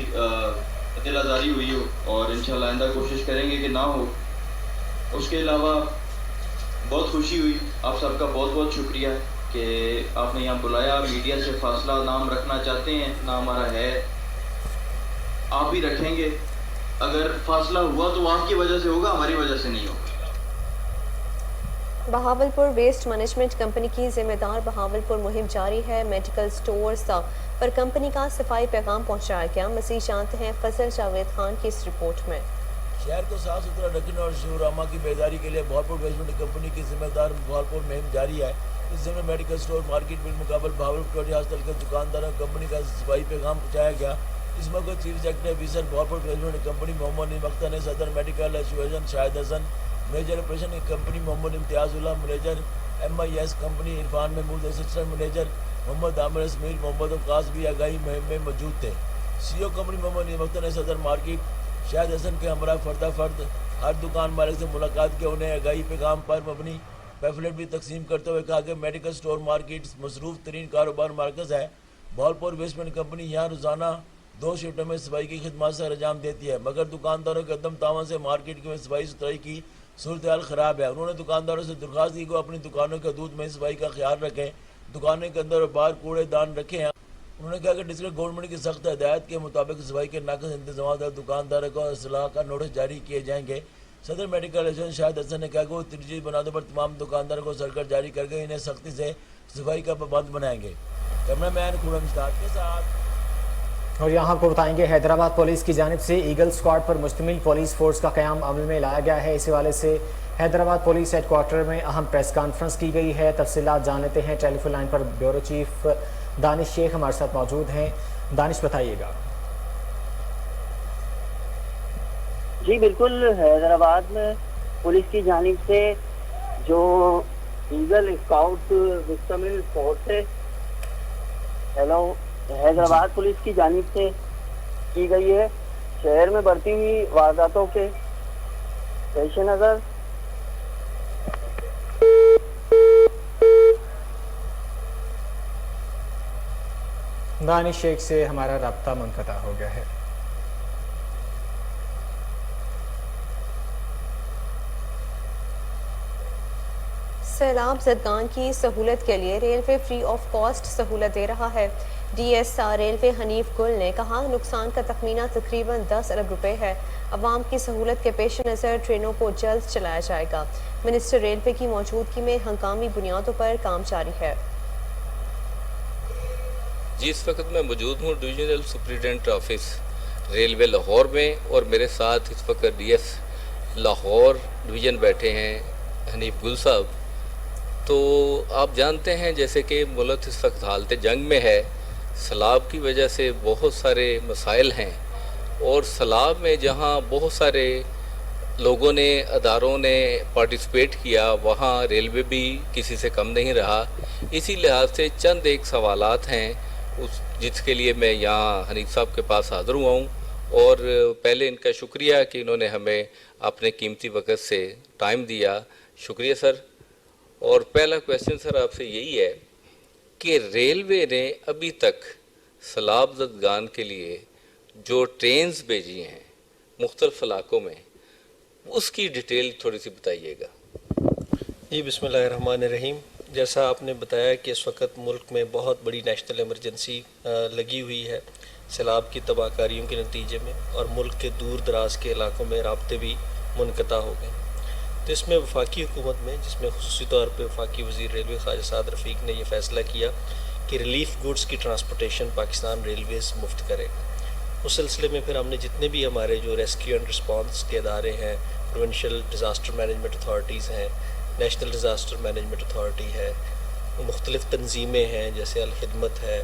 दिल आज़ारी हुई हो, और इंशाल्लाह आइंदा कोशिश करेंगे कि ना हो। उसके अलावा बहुत खुशी हुई, आप सबका बहुत बहुत शुक्रिया कि आपने यहाँ बुलाया। मीडिया से फासला नाम रखना चाहते हैं, ना हमारा है, आप ही रखेंगे। अगर फासला हुआ तो आपकी वजह से होगा, हमारी वजह से नहीं होगा। बहावलपुर वेस्ट मैनेजमेंट कंपनी की जिम्मेदार बहावलपुर मुहिम जारी है। मेडिकल स्टोर्स पर कंपनी का सफाई पैगाम पहुंचाया गया। मज़ीद जानते हैं फजल जावेद खान की इस रिपोर्ट में। शहर को साफ सुथरा रखने और शोरामा की बेदारी के लिए बहावलपुर वेस्ट कंपनी की जिम्मेदार बहावलपुर मुहिम जारी है। इस जिम्मे मेडिकल स्टोर मार्केट बिलमुकाबल बहावलपुर हॉस्टल के दुकानदारों कंपनी का सफाई पैगाम पहुँचाया गया। इस मौके chief secretary officer Bahawalpur west company Mohammad Naeem ने सदर medical association Shahid Hasan, manager operation company Mohammad Imtiazullah, manager MIS company Irfan Mahmood, assistant manager Mohammad Amir Ismail, Mohammad Abbas भी आगाही मुहिम में मौजूद थे। CEO कंपनी मोहम्मद नईम ने सदर मार्केट शाहिद हसन के हमरा फर्द हर दुकान मालिक से मुलाकात के उन्हें आगाही पैगाम पर मबनी पैफलेट भी तकसीम करते हुए कहा कि मेडिकल स्टोर मार्केट मसरूफ तरीन कारोबार मरकज़ है। बहावलपुर वेस्ट कंपनी यहाँ रोज़ाना 2 शिफ्टों में सफाई की खिदमत से अंजाम देती है, मगर दुकानदारों के अदम तावन से मार्केट में सफाई सुथराई की सूरत हाल ख़राब है। उन्होंने दुकानदारों से दरख्वास्त की को अपनी दुकानों के हदूद में सफाई का ख्याल रखें, दुकानों के अंदर और बाहर कूड़ेदान रखें। उन्होंने कहा कि डिस्ट्रिक्ट गवर्नमेंट की सख्त हिदायत के मुताबिक सफाई के नाक़िस इंतजाम और दुकानदारों को असलाह का नोटिस जारी किए जाएंगे। सदर मेडिकल एसोसिएशन शाहिद हसन ने कहा कि वो तरजीह बनाने पर तमाम दुकानदारों को सर्कल जारी करके इन्हें सख्ती से सफाई का पाबंद बनाएंगे। कैमरा मैन खुरम स्टार्ट के साथ। اور یہاں کو بتائیں گے حیدرآباد پولیس کی جانب سے ایگل اسکواڈ پر مشتمل پولیس فورس کا قیام عمل میں لایا گیا ہے. اس حوالے سے حیدرآباد پولیس ہیڈ کوارٹر میں اہم پریس کانفرنس کی گئی ہے. تفصیلات جان لیتے ہیں. ٹیلی فون لائن پر بیورو چیف دانش شیخ ہمارے ساتھ موجود ہیں. دانش بتائیے گا. جی بالکل، حیدرآباد میں پولیس کی جانب سے جو ایگل اسکاؤٹ مشتمل فورس ہے حیدرآباد پولیس کی جانب سے کی گئی ہے. شہر میں بڑھتی ہوئی وارداتوں کے پیش نظر دانش شیخ سے ہمارا رابطہ منقطع ہو گیا ہے. سیلاب زدگان کی سہولت کے لیے ریلوے فری آف کاسٹ سہولت دے رہا ہے. D S R railway Hanif Gill نے کہا نقصان کا تخمینہ تقریباً 10 ارب روپے ہے. عوام کی سہولت کے پیش نظر ٹرینوں کو جلد چلایا جائے گا. منسٹر ریلوے کی موجودگی میں ہنگامی بنیادوں پر کام جاری ہے. جی اس وقت میں موجود ہوں divisional superintendent office railway Lahore میں، اور میرے ساتھ اس وقت ڈی ایس لاہور ڈویژن بیٹھے ہیں حنیف گل صاحب. تو آپ جانتے ہیں جیسے کہ ملک اس وقت حالت جنگ میں ہے، سیلاب کی وجہ سے بہت سارے مسائل ہیں، اور سیلاب میں جہاں بہت سارے لوگوں نے اداروں نے پارٹیسپیٹ کیا وہاں ریلوے بھی کسی سے کم نہیں رہا. اسی لحاظ سے چند ایک سوالات ہیں جس کے لیے میں یہاں حنیف صاحب کے پاس حاضر ہوا ہوں، اور پہلے ان کا شکریہ کہ انہوں نے ہمیں اپنے قیمتی وقت سے ٹائم دیا. شکریہ سر. اور پہلا کویسچن سر آپ سے یہی ہے کہ ریلوے نے ابھی تک سیلاب زدگان کے لیے جو ٹرینز بھیجی ہیں مختلف علاقوں میں، اس کی ڈیٹیل تھوڑی سی بتائیے گا. جی بسم اللہ الرحمن الرحیم. جیسا آپ نے بتایا کہ اس وقت ملک میں بہت بڑی نیشنل ایمرجنسی لگی ہوئی ہے سیلاب کی تباہ کاریوں کے نتیجے میں، اور ملک کے دور دراز کے علاقوں میں رابطے بھی منقطع ہو گئے. تو اس میں وفاقی حکومت میں، جس میں خصوصی طور پہ وفاقی وزیر ریلوے خواجہ سعد رفیق نے یہ فیصلہ کیا کہ ریلیف گوڈز کی ٹرانسپورٹیشن پاکستان ریلویز مفت کرے گا. اس سلسلے میں پھر ہم نے جتنے بھی ہمارے جو ریسکیو اینڈ رسپانس کے ادارے ہیں، پروونشل ڈیزاسٹر مینجمنٹ اتھارٹیز ہیں، نیشنل ڈیزاسٹر مینجمنٹ اتھارٹی ہے، مختلف تنظیمیں ہیں جیسے الخدمت ہے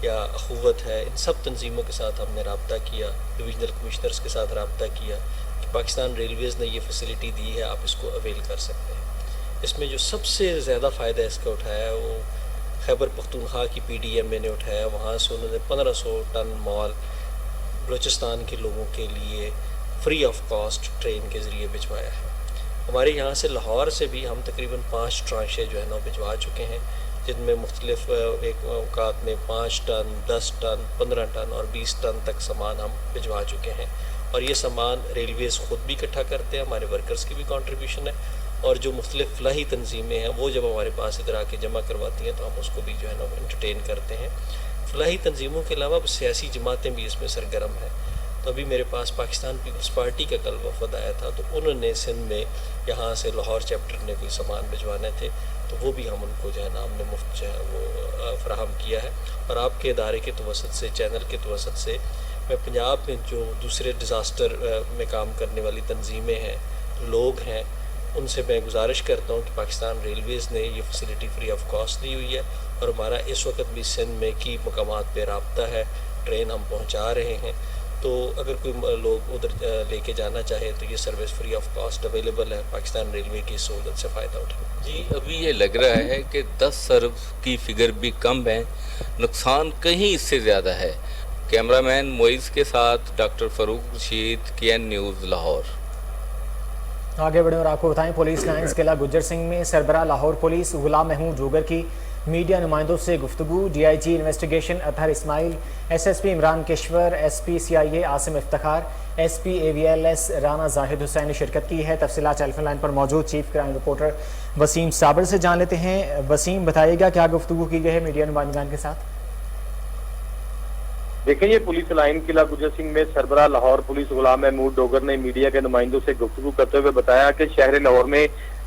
یا اخوت ہے، ان سب تنظیموں کے ساتھ ہم نے رابطہ کیا، ڈویژنل کمشنرز کے ساتھ رابطہ کیا کہ پاکستان ریلویز نے یہ فیسلٹی دی ہے، آپ اس کو اویل کر سکتے ہیں. اس میں جو سب سے زیادہ فائدہ اس کا اٹھایا وہ خیبر پختونخوا کی پی ڈی ایم اے نے اٹھایا. وہاں سے انہوں نے 1500 ٹن مال بلوچستان کے لوگوں کے لیے فری آف کاسٹ ٹرین کے ذریعے بھجوایا ہے. ہمارے یہاں سے لاہور سے بھی ہم تقریباً 5 ٹرانشیں جو ہے نا بھجوا چکے ہیں، جن میں مختلف ایک اوقات میں 5 ٹن، 10 ٹن، 15 ٹن اور 20 ٹن تک سامان ہم بھجوا چکے ہیں. اور یہ سامان ریلویز خود بھی اکٹھا کرتے ہیں، ہمارے ورکرز کی بھی کنٹریبیوشن ہے، اور جو مختلف فلاحی تنظیمیں ہیں وہ جب ہمارے پاس ادھر آ کے جمع کرواتی ہیں تو ہم اس کو بھی جو ہے نا انٹرٹین کرتے ہیں. فلاحی تنظیموں کے علاوہ سیاسی جماعتیں بھی اس میں سرگرم ہیں. تو ابھی میرے پاس پاکستان پیپلز پارٹی کا کل وفد آیا تھا، تو انہوں نے سندھ میں یہاں سے لاہور چیپٹر نے کوئی سامان بھجوانے تھے، تو وہ بھی ہم ان کو جو ہے نا ہم نے مفت جو ہے وہ فراہم کیا ہے. اور آپ کے ادارے کے توسط سے، چینل کے توسط سے، میں پنجاب میں جو دوسرے ڈیزاسٹر میں کام کرنے والی تنظیمیں ہیں، لوگ ہیں، ان سے میں گزارش کرتا ہوں کہ پاکستان ریلویز نے یہ فیسلٹی فری آف کاسٹ دی ہوئی ہے، اور ہمارا اس وقت بھی سندھ میں کی مقامات پہ رابطہ ہے، ٹرین ہم پہنچا رہے ہیں. تو اگر کوئی لوگ ادھر لے کے جانا چاہے تو یہ service free of cost available ہے. پاکستان ریلوے کی سہولت سے فائدہ اٹھائیں. جی ابھی یہ لگ رہا ہے کہ 10 ارب کی فگر بھی کم ہے، نقصان کہیں اس سے زیادہ ہے. کیمرہ مین معیز کے ساتھ ڈاکٹر فاروق رشید، KN نیوز لاہور. آگے بڑھیں اور آپ کو بتائیں پولیس لائنز قلعہ گجر سنگھ میں سربراہ لاہور پولیس غلام محمود جوگر کی میڈیا نمائندوں سے گفتگو. DIG investigation Athar Ismail, SSP Imran Kishwar, SP CIA Asim Iftikhar, SP AVLS Rana Zahid Hussain نے شرکت کی ہے. تفصیلات ٹیلی فون لائن پر موجود چیف کرائم رپورٹر وسیم صابر سے جان لیتے ہیں. وسیم بتائیے گا کیا گفتگو کی گئی ہے میڈیا نمائندگان کے ساتھ؟ دیکھیں یہ پولیس لائن قلعہ گجر سنگھ میں سربراہ لاہور پولیس غلام محمود ڈوگر نے میڈیا کے نمائندوں سے گفتگو کرتے ہوئے بتایا کہ شہر لاہور میں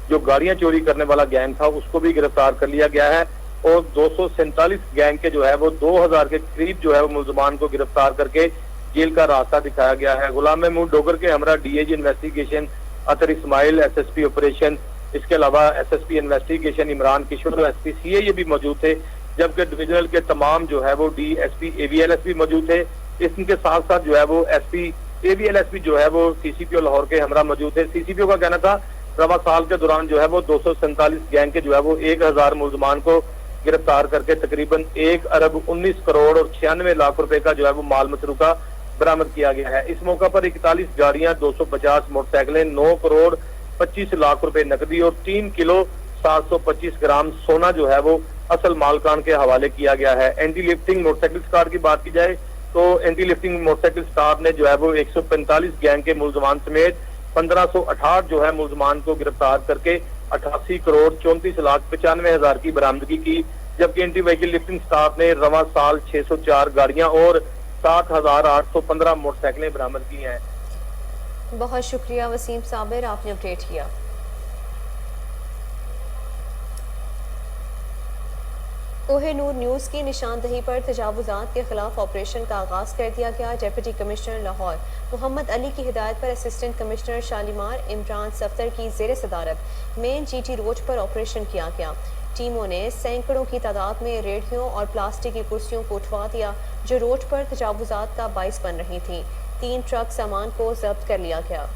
جو گاڑیاں چوری کرنے والا گینگ تھا اس کو بھی گرفتار کر لیا گیا ہے. اور 247 گینگ کے جو ہے وہ 2000 کے قریب جو ہے وہ ملزمان کو گرفتار کر کے جیل کا راستہ دکھایا گیا ہے۔ غلام محمود ڈوگر کے ہمراہ D A G investigation Athar Ismail, S S P operation, اس کے علاوہ S S P investigation Imran Kishwar اور ایس پی سی اے یہ بھی موجود تھے، جبکہ ڈویژنل کے تمام جو ہے وہ ڈی ایس پی اے وی ایل ایس پی موجود تھے۔ اس کے ساتھ ساتھ جو ہے وہ ایس پی اے وی ایل ایس پی جو ہے وہ سی سی پی او لاہور کے ہمراہ موجود تھے۔ سی سی پی او کا کہنا تھا رواں سال کے دوران جو ہے وہ 247 گینگ کے جو ہے وہ 1000 ملزمان کو گرفتار کر کے تقریباً 1 ارب 19 کروڑ اور 96 لاکھ روپے کا جو ہے وہ مال مسروقہ برآمد کیا گیا ہے۔ اس موقع پر 41 گاڑیاں، 250 موٹر سائیکلیں، 9 کروڑ 25 لاکھ روپے نقدی اور 3 کلو 725 گرام سونا جو ہے وہ اصل مالکان کے حوالے کیا گیا ہے۔ Anti lifting motorcycle star کی بات کی جائے تو anti lifting motorcycle star نے جو ہے وہ 145 گینگ کے ملزمان سمیت 1568 جو ہے ملزمان کو گرفتار کر کے 88 کروڑ 34 لاکھ 95 ہزار کی برآمدگی کی، جبکہ اینٹی وہیکل لفٹنگ سٹاف نے رواں سال 604 گاڑیاں اور 7815 موٹر سائیکلیں برآمد کی ہیں۔ بہت شکریہ وسیم صابر، آپ نے اپڈیٹ کیا۔ کوہ نور نیوز کی نشاندہی پر تجاوزات کے خلاف آپریشن کا آغاز کر دیا گیا۔ ڈیپٹی کمشنر لاہور محمد علی کی ہدایت پر اسسٹنٹ کمشنر شالیمار عمران صفدر کی زیر صدارت مین جی ٹی روڈ پر آپریشن کیا گیا۔ ٹیموں نے سینکڑوں کی تعداد میں ریڑھیوں اور پلاسٹک کی کرسیوں کو اٹھوا دیا جو روڈ پر تجاوزات کا باعث بن رہی تھیں۔ 3 ٹرک سامان کو ضبط کر لیا گیا۔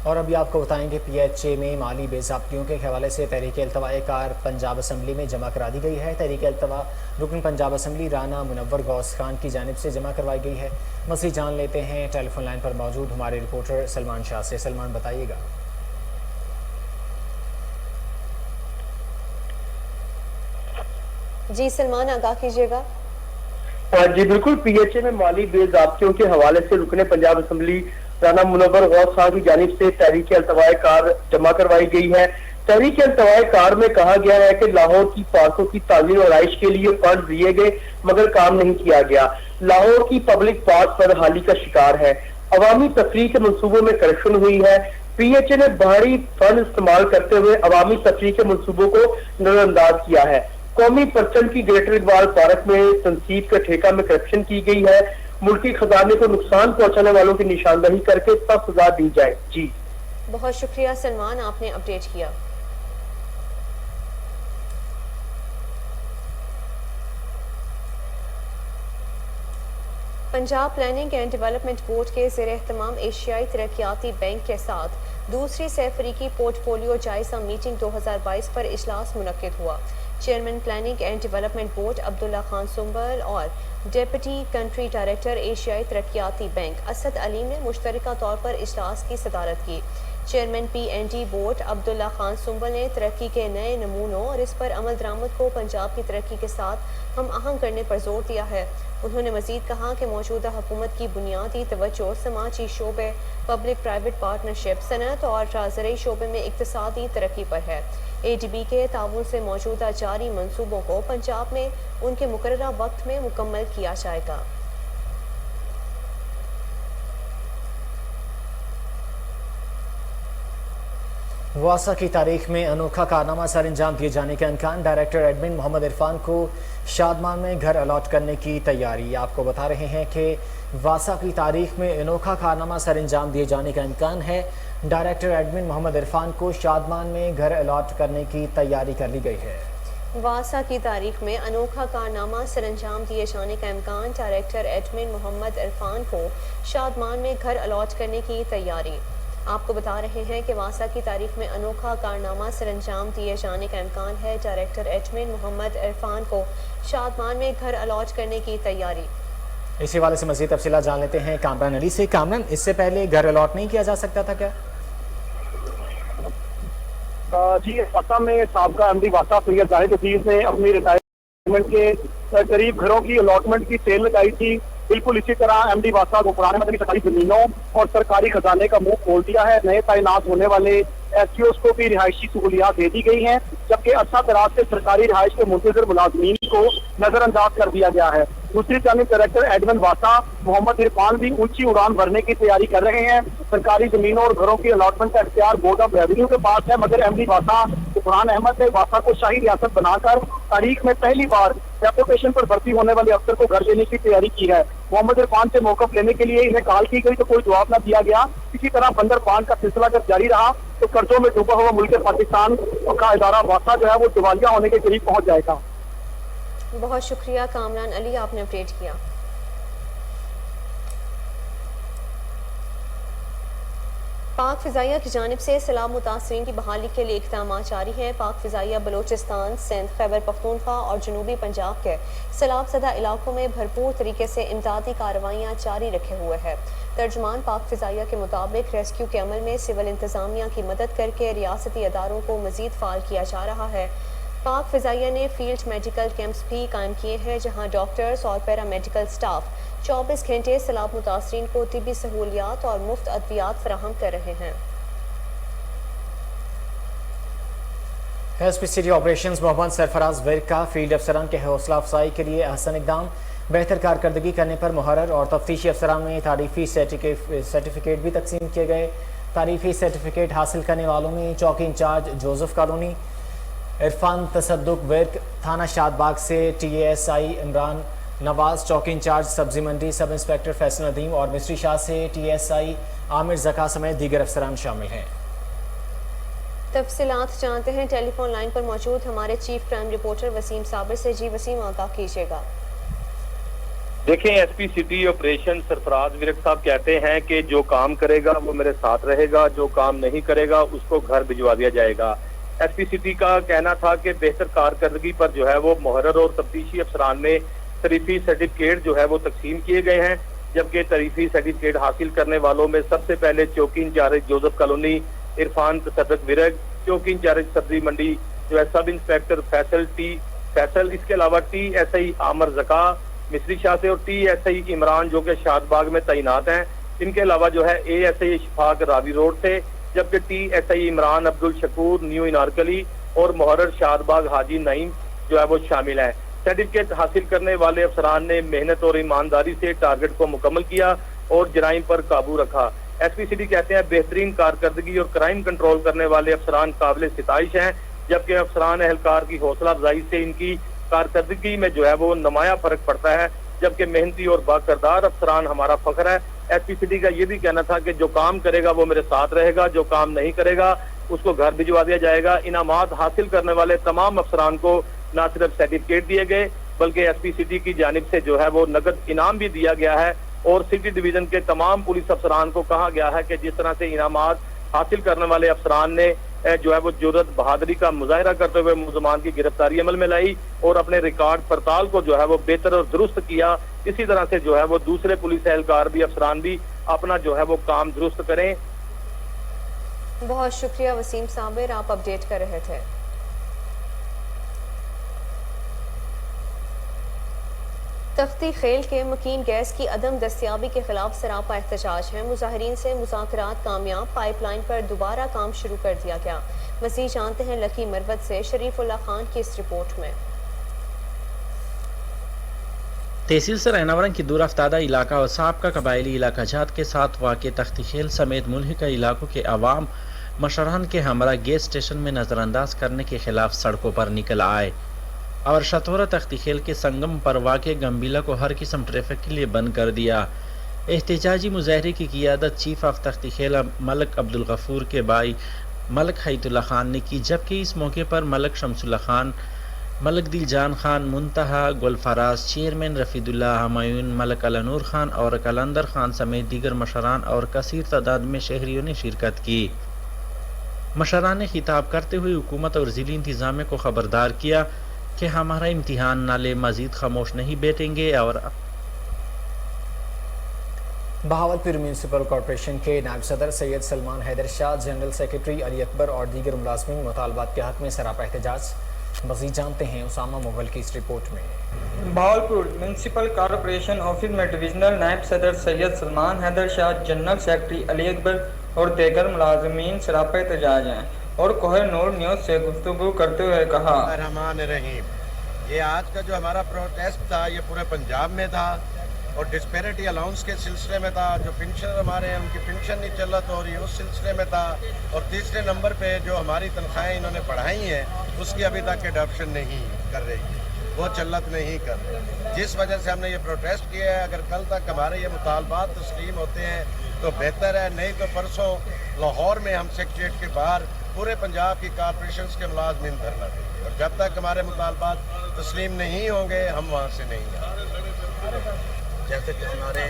اور ابھی آپ کو بتائیں کہ پی ایچ اے میں مالی بے ضابطگیوں کے حوالے سے تحریک التواء کار پنجاب اسمبلی میں جمع کرا دی گئی ہے۔ تحریک التواء رکن پنجاب اسمبلی رانا منور غوث خان کی جانب سے جمع کروائی گئی ہے۔ مزید جان لیتے ہیں ٹیلی فون لائن پر موجود ہمارے رپورٹر سلمان شاہ سے۔ سلمان بتائیے گا۔ جی سلمان، آگاہ کیجیے گا۔ جی بالکل، پی ایچ اے میں مالی بے ضابطگیوں کے حوالے سے رکن پنجاب اسمبلی رانا منور غوث خان کی جانب سے تحریک التواء کار جمع کروائی گئی ہے۔ تحریک التواء کار میں کہا گیا ہے کہ لاہور کی پارکوں کی تعمیر اور رہائش کے لیے فنڈ دیے گئے مگر کام نہیں کیا گیا۔ لاہور کی پبلک پارک بدحالی کا شکار ہے۔ عوامی تفریح کے منصوبوں میں کرپشن ہوئی ہے۔ پی ایچ اے نے باہری فنڈ استعمال کرتے ہوئے عوامی تفریح کے منصوبوں کو نظر انداز کیا ہے۔ قومی پرچم کی گریٹر اقبال پارک میں تنصیب کے ٹھیکہ میں کرپشن کی گئی ہے۔ ملکی خزانے کو نقصان پہنچانے والوں کی نشاندہی کر کے سخت سزا دی جائے۔ جی بہت شکریہ سلمان، آپ نے اپڈیٹ کیا۔ Punjab planning and development board کے زیر اہتمام ایشیائی ترقیاتی بینک کے ساتھ دوسری سہ فریقی پورٹ فولیو جائزہ میٹنگ 2022 پر اجلاس منعقد ہوا۔ Chairman planning and development board Abdullah Khan Sumbal اور ڈیپٹی کنٹری ڈائریکٹر ایشیائی ترقیاتی بینک اسد علیم نے مشترکہ طور پر اجلاس کی صدارت کی۔ Chairman P N D board Abdullah Khan Sumbal نے ترقی کے نئے نمونوں اور اس پر عمل درآمد کو پنجاب کی ترقی کے ساتھ ہم آہنگ کرنے پر زور دیا ہے۔ انہوں نے مزید کہا کہ موجودہ حکومت کی بنیادی توجہ سماجی شعبے، پبلک پرائیویٹ پارٹنرشپ، صنعت اور زرعی شعبے میں اقتصادی ترقی پر ہے۔ اے ڈی بی کے تعاون سے موجودہ جاری منصوبوں کو پنجاب میں ان کے مقررہ وقت میں مکمل کیا جائے گا۔ واسا کی تاریخ میں انوکھا کارنامہ سر انجام دیے جانے کا امکان، ڈائریکٹر ایڈمن محمد عرفان کو شادمان میں گھر الاٹ کرنے کی تیاری۔ آپ کو بتا رہے ہیں کہ واسا کی تاریخ میں انوکھا کارنامہ سر انجام دیے جانے کا امکان ہے۔ ڈائریکٹر ایڈمن محمد عرفان کو شادمان میں گھر الاٹ کرنے کی تیاری کر لی گئی ہے۔ واسا کی تاریخ میں انوکھا کارنامہ سر انجام دیے جانے کا امکان، ڈائریکٹر ایڈمن محمد عرفان کو شادمان میں گھر الاٹ کرنے کی تیاری۔ آپ کو بتا رہے ہیں کہ واسا کی تاریخ میں انوکھا کارنامہ سر انجام دیے جانے کا امکان ہے، ڈائریکٹر ایڈمن محمد عرفان کو شادمان میں گھر الاٹ کرنے کی تیاری۔ اسی حوالے سے مزید تفصیلات جان لیتے ہیں کامران علی سے۔ کامران، اس سے پہلے گھر الاٹ نہیں کیا جا سکتا تھا کیا؟ جی، واسا میں سابقہ ایم ڈی واسا سید زاہد حفیظ نے اپنی ریٹائرمنٹ کے قریب گھروں کی الاٹمنٹ کی سیل لگائی تھی۔ بالکل اسی طرح ایم ڈی واسا کو پرانے مدنی سرکاری زمینوں اور سرکاری خزانے کا منہ کھول دیا ہے۔ نئے تعینات ہونے والے ایس ٹی اوز کو بھی رہائشی سہولیات دے دی گئی ہیں، جبکہ عرصہ دراز سے سرکاری رہائش کے منتظر ملازمین को नजरअंदाज कर दिया गया है। दूसरी जानिब डायरेक्टर एडवन वासा मोहम्मद इरफान भी ऊंची उड़ान भरने की तैयारी कर रहे हैं। सरकारी जमीनों और घरों की अलॉटमेंट का इख्तियार बोर्ड ऑफ रेवेन्यू के पास है, मगर एमडी वासा इरफान अहमद ने वासा को शाही रियासत बनाकर तारीख में पहली बार डेपुटेशन पर भर्ती होने वाले अफसर को घर देने की तैयारी की है। मोहम्मद इरफान से मौकफ लेने के लिए इन्हें कॉल की गई तो कोई जवाब न दिया गया। इसी तरह बंदर बांध का सिलसिला जब जारी रहा तो कर्जों में डूबा हुआ मुल्क पाकिस्तान का इदारा वासा जो है वो दिवालिया होने के करीब पहुंच जाएगा। बहुत शुक्रिया कामरान अली, आपने अपडेट किया। पाक फिजाइया की जानिब से सैलाब मुतासरीन की बहाली के लिए इक़दाम जारी हैं। पाक फिजाइया बलूचिस्तान, सिंध, खैबर पख्तूनख्वा और जनूबी पंजाब के सैलाब ज़दा इलाकों में भरपूर तरीके से इमदादी कार्रवाइयाँ जारी रखे हुए है। तर्जुमान पाक फिजाइया के मुताबिक रेस्क्यू के अमल में सिविल इंतज़ामिया की मदद करके रियासती अदारों को मज़ीद फ़ाल किया जा रहा है। पाक फिजाइया ने फील्ड मेडिकल कैंप्स भी कायम किए हैं, जहाँ डॉक्टर्स और पैरामेडिकल स्टाफ 24 घंटे सैलाब मुतासरीन को तिब्बी सहूलियात और मुफ्त अद्वियात फराहम कर रहे हैं। SP city operations Mohammad Sarfaraz Virk का फील्ड अफसरान के हौसला अफजाई के लिए अहसन इकदाम, बेहतर कारकर्दगी करने पर मुहर्रर और तफ्तीशी अफसरान में तारीफी सर्टिफिकेट भी तकसीम किए गए। तारीफी सर्टिफिकेट हासिल करने वालों में चौकी incharge Joseph Colony, Irfan Tasadduq Virk थाना शादबाग से TASI इमरान नवाज, चौकी इंचार्ज सब्जी मंडी सब इंस्पेक्टर फैसल नदीम और मिस्ट्री शाह से TSI आमिर जका समेत दीगर अफसरान शामिल हैं। तफसीलात जानते हैं टेलीफोन लाइन पर मौजूद हमारे chief crime reporter Waseem Sabir से। जी वसीम, आगाह कीजिएगा। देखें, SP city operation Sarfaraz Virk साहब कहते हैं कि जो काम करेगा वो मेरे साथ रहेगा, जो काम नहीं करेगा उसको घर भिजवा दिया जाएगा। एसपी सिटी का कहना था कि बेहतर कारकर्दगी पर जो है वो मुहर्रर और तफ्तीशी अफसरान में तारीफी सर्टिफिकेट जो है वो तकसीम किए गए हैं, जबकि तारीफी सर्टिफिकेट हासिल करने वालों में सबसे पहले चौकी incharge Joseph Colony Irfan Tasadduq Virk, चौकी इंचार्ज सब्जी मंडी जो है सब इंस्पेक्टर फैसल, इसके अलावा TSI आमिर जका मिस्री शाह से और TSI इमरान जो कि शादबाग में तैनात हैं। इनके अलावा जो है ASI इशफाक रावी रोड से, जबकि TSI इमरान अब्दुल शकूर न्यू इनारकली और मुहर्रर शादबाग हाजी नईम जो है वो शामिल हैं। सर्टिफिकेट हासिल करने वाले अफसरान ने मेहनत और ईमानदारी से टारगेट को मुकम्मल किया और जराइम पर काबू रखा। एसपी सिटी कहते हैं बेहतरीन कारकर्दगी और क्राइम कंट्रोल करने वाले अफसरान काबिल सिताइश हैं, जबकि अफसरान एहलकार की हौसला अफजाई से इनकी कारकर्दगी में जो है वो नुमाया फर्क पड़ता है, जबकि मेहनती और बाकरदार अफसरान हमारा फख्र है। एसपी सिटी का ये भी कहना था कि जो काम करेगा वो मेरे साथ रहेगा, जो काम नहीं करेगा उसको घर भिजवा दिया जाएगा। इनामात हासिल करने वाले तमाम अफसरान को न सिर्फ सर्टिफिकेट दिए गए बल्कि एसपी सिटी की जानिब से जो है वो नगद इनाम भी दिया गया है और सिटी डिवीजन के तमाम पुलिस अफसरान को कहा गया है कि जिस तरह से इनामात हासिल करने वाले अफसरान ने जो है वो जुर्रत बहादुरी का मुजाहरा करते हुए मुलजमान की गिरफ्तारी अमल में लाई और अपने रिकॉर्ड पड़ताल को जो है वो बेहतर और दुरुस्त किया, इसी तरह से जो है वो दूसरे पुलिस एहलकार भी अफसरान भी अपना जो है वो काम दुरुस्त करें। बहुत शुक्रिया वसीम साबिर, आप अपडेट कर रहे थे। तख्ती खेल के मकीन गैस की अदम दस्तियाबी के खिलाफ सरापा एहतजाज है। मुजाहिरीन से मुज़ाकरात कामयाब, पाइपलाइन पर दोबारा काम शुरू कर दिया गया। मज़ीद जानते हैं लकी मरवत से शरीफुल्लाह खान की इस रिपोर्ट में। तहसील सर ऐनावरन की दूर अफ्तादा इलाका और साबका कबायली इलाका जात के साथ वाक़ तख्ती खेल समेत मुल्हिका इलाकों के अवाम मशरान के हमरा गैस स्टेशन में नज़रअंदाज करने के खिलाफ सड़कों पर निकल आए और शतौरा तख्ती खेल के संगम पर वाक़े गंभीला को हर किस्म ट्रैफिक के लिए बंद कर दिया। एहतजाजी मुजाहरे की क़ियादत चीफ ऑफ तख्ती खेल मलक अब्दुल गफूर के भाई मलक हैतुल्ला खान ने की, जबकि इस मौके पर मलक शमसुल्ला खान, मलक दिलजान खान, मुंतहा, गुलफराज, चेयरमैन रफीदुल्ला, हमायून, मलक अलनूर खान और कलंदर खान समेत दीगर मशरान और कसीर तादाद में शहरियों ने शिरकत की। मशरान ने खिताब करते हुए हुकूमत और ज़िली इंतज़ामिया को खबरदार किया कि हमारा इम्तिहान न ले, मजीद खामोश नहीं बैठेंगे। और बहावलपुर म्यूनसिपल कॉरपोरेशन के नायब सदर Syed Salman Haider Shah, general secretary Ali Akbar और दीगर मुलाजमीन मुतालबात के हक में सरापा एहतजाज। मज़ीद जानते हैं उसामा मुगल की इस रिपोर्ट में। बहावलपुर म्यूनसिपल कॉरपोरेशन ऑफिस में डिविजनल नायब सदर Syed Salman Haider Shah, general secretary Ali Akbar और दीगर मुलाजमीन सरापा एहतजाज हैं और कोहर नूर न्यूज़ से गुफ्तगू करते हुए कहा, ये आज का जो हमारा प्रोटेस्ट था ये पूरे पंजाब में था और डिस्पैरिटी अलाउंस के सिलसिले में था। जो पेंशनर हमारे हैं उनकी पेंशन नहीं चलत हो रही, उस सिलसिले में था। और तीसरे नंबर पे जो हमारी तनख्वाहें इन्होंने बढ़ाई हैं उसकी अभी तक एडॉप्शन नहीं कर रही है, वो चलत नहीं कर रहे, जिस वजह से हमने ये प्रोटेस्ट किया है। अगर कल तक हमारे ये मुतालबात तस्लीम होते हैं तो बेहतर है, नहीं तो परसों लाहौर में हम सेक्रेटेरिएट के बाहर पूरे पंजाब की कॉरपोरेशन के मुलाजमीन धरना देंगे और जब तक हमारे मुतालबात तस्लीम नहीं होंगे हम वहाँ से नहीं आएंगे। जैसे कि हमारे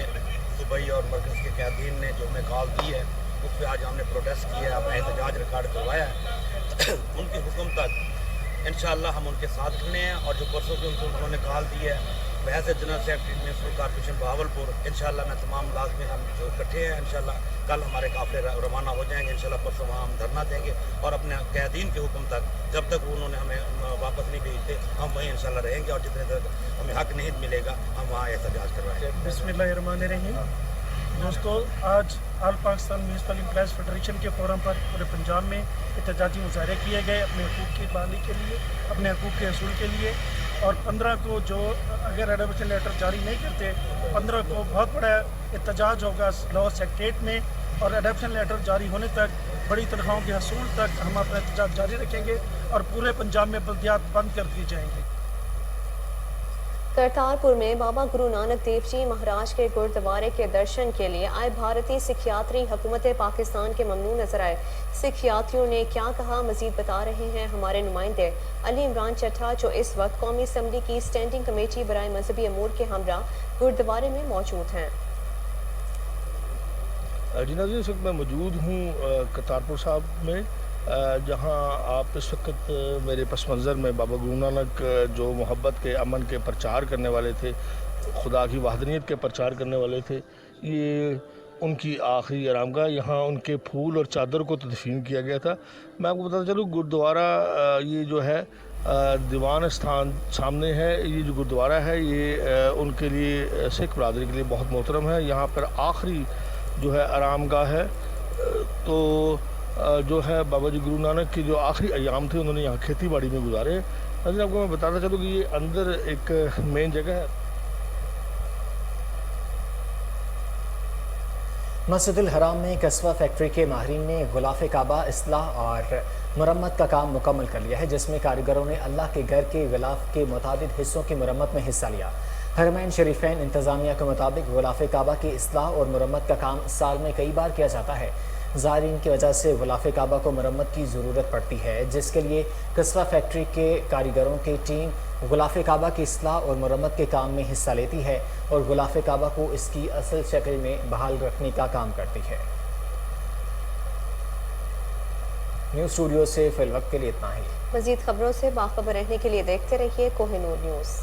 दुबई और मरकज़ के कैदीन ने जो हमें कॉल दी है उस पर आज हमने प्रोटेस्ट किया है, अपना एहतजाज रिकॉर्ड करवाया है। उनके हुक्म तक इंशाअल्लाह हम उनके साथ खड़े हैं और जो परसों की उन्होंने कॉल दी है वैसे general secretary municipal corporation Bahawalpur इंशाअल्लाह मैं तमाम मुलाजमीन हम जो इकट्ठे हैं इंशाअल्लाह कल हमारे काफ़िले रवाना हो जाएंगे। इंशाअल्लाह परसों वहाँ हम धरना देंगे और अपने कैदीन के हुक्म तक जब तक उन्होंने हमें वापस नहीं भेजते हम वहीं इंशाअल्लाह रहेंगे और जितने तक हमें हक नहीं मिलेगा हम वहाँ एहतजाज करवाएंगे। बिस्मिल्लाहिर्रहमानिर्रहीम। दोस्तों, आज all Pakistan municipal employees federation के फोरम पर पूरे पंजाब में एहतजाजी मुजाहरे किए गए अपने हकूक़ की बहाली के लिए, अपने हकूक़ के असूल के लिए। और 15 को जो अगर एडमिशन लेटर जारी नहीं करते 15 को बहुत बड़ा एहतजाज होगा लाहौर सेक्रेटेरिएट में और एडमिशन लेटर जारी होने तक बड़ी तनख्वाहों के हसूल तक हम अपना एहतजाज जारी रखेंगे और पूरे पंजाब में बल्दियात बंद कर दी जाएंगी। करतारपुर में बाबा गुरु नानक देव जी महाराज के गुरुद्वारे के दर्शन के लिए आए भारतीय सिख यात्री हुकूमत पाकिस्तान के ममनू नजर आए। सिख यात्रियों ने क्या कहा, मजीद बता रहे हैं हमारे नुमाइंदे अली इमरान चट्ठा, जो इस वक्त कौमी असम्बली की स्टैंडिंग कमेटी बराए मजहबी अमूर के हमरा गुरुद्वारे में मौजूद हैं। जी नाज़रीन, इस वक्त मैं मौजूद हूँ करतारपुर साहब में, जहाँ आप इस वक्त मेरे पस मंज़र में बाबा गुरु नानक जो मोहब्बत के, अमन के प्रचार करने वाले थे, खुदा की वहदनियत के प्रचार करने वाले थे, ये उनकी आखिरी आरामगाह, यहाँ उनके फूल और चादर को तदफीन किया गया था। मैं आपको बताता चलूँ गुरुद्वारा ये जो है दीवान स्थान सामने है, ये जो गुरुद्वारा है ये उनके लिए, सिख बरादरी के लिए बहुत मोहतरम है। यहाँ पर आखिरी जो है आरामगाह है। तो जो है बाबा जी गुरु नानक की जो आखिरी अयाम थे उन्होंने यहाँ खेती बाड़ी में गुजारे। अगर आपको मैं बताता चलूँ कि ये अंदर एक मेन जगह है। मस्जिदुल हराम में कस्बा फैक्ट्री के माहिरीन ने गुलाफ काबा इस्लाह और मरम्मत का काम मुकम्मल कर लिया है, जिसमें कारीगरों ने अल्लाह के घर के गिलाफ के मुताबिक हिस्सों की मरम्मत में हिस्सा लिया। हरमैन शरीफैन इंतज़ामिया के मुताबिक गुलाफ काबा की इस्लाह और मरम्मत का काम साल में कई बार किया जाता है। ज़ायरीन की वजह से गुलाफ काबा को मरम्मत की ज़रूरत पड़ती है, जिसके लिए कस्बा फैक्ट्री के कारीगरों की टीम गुलाफ काबा की इस्लाह और मरम्मत के काम में हिस्सा लेती है और गुलाफ काबा को इसकी असल शक्ल में बहाल रखने का काम करती है। न्यूज़ स्टूडियो से फिलवक्त के लिए इतना ही। मज़ीद खबरों से बाखबर रहने के लिए देखते रहिए कोहिनूर न्यूज़।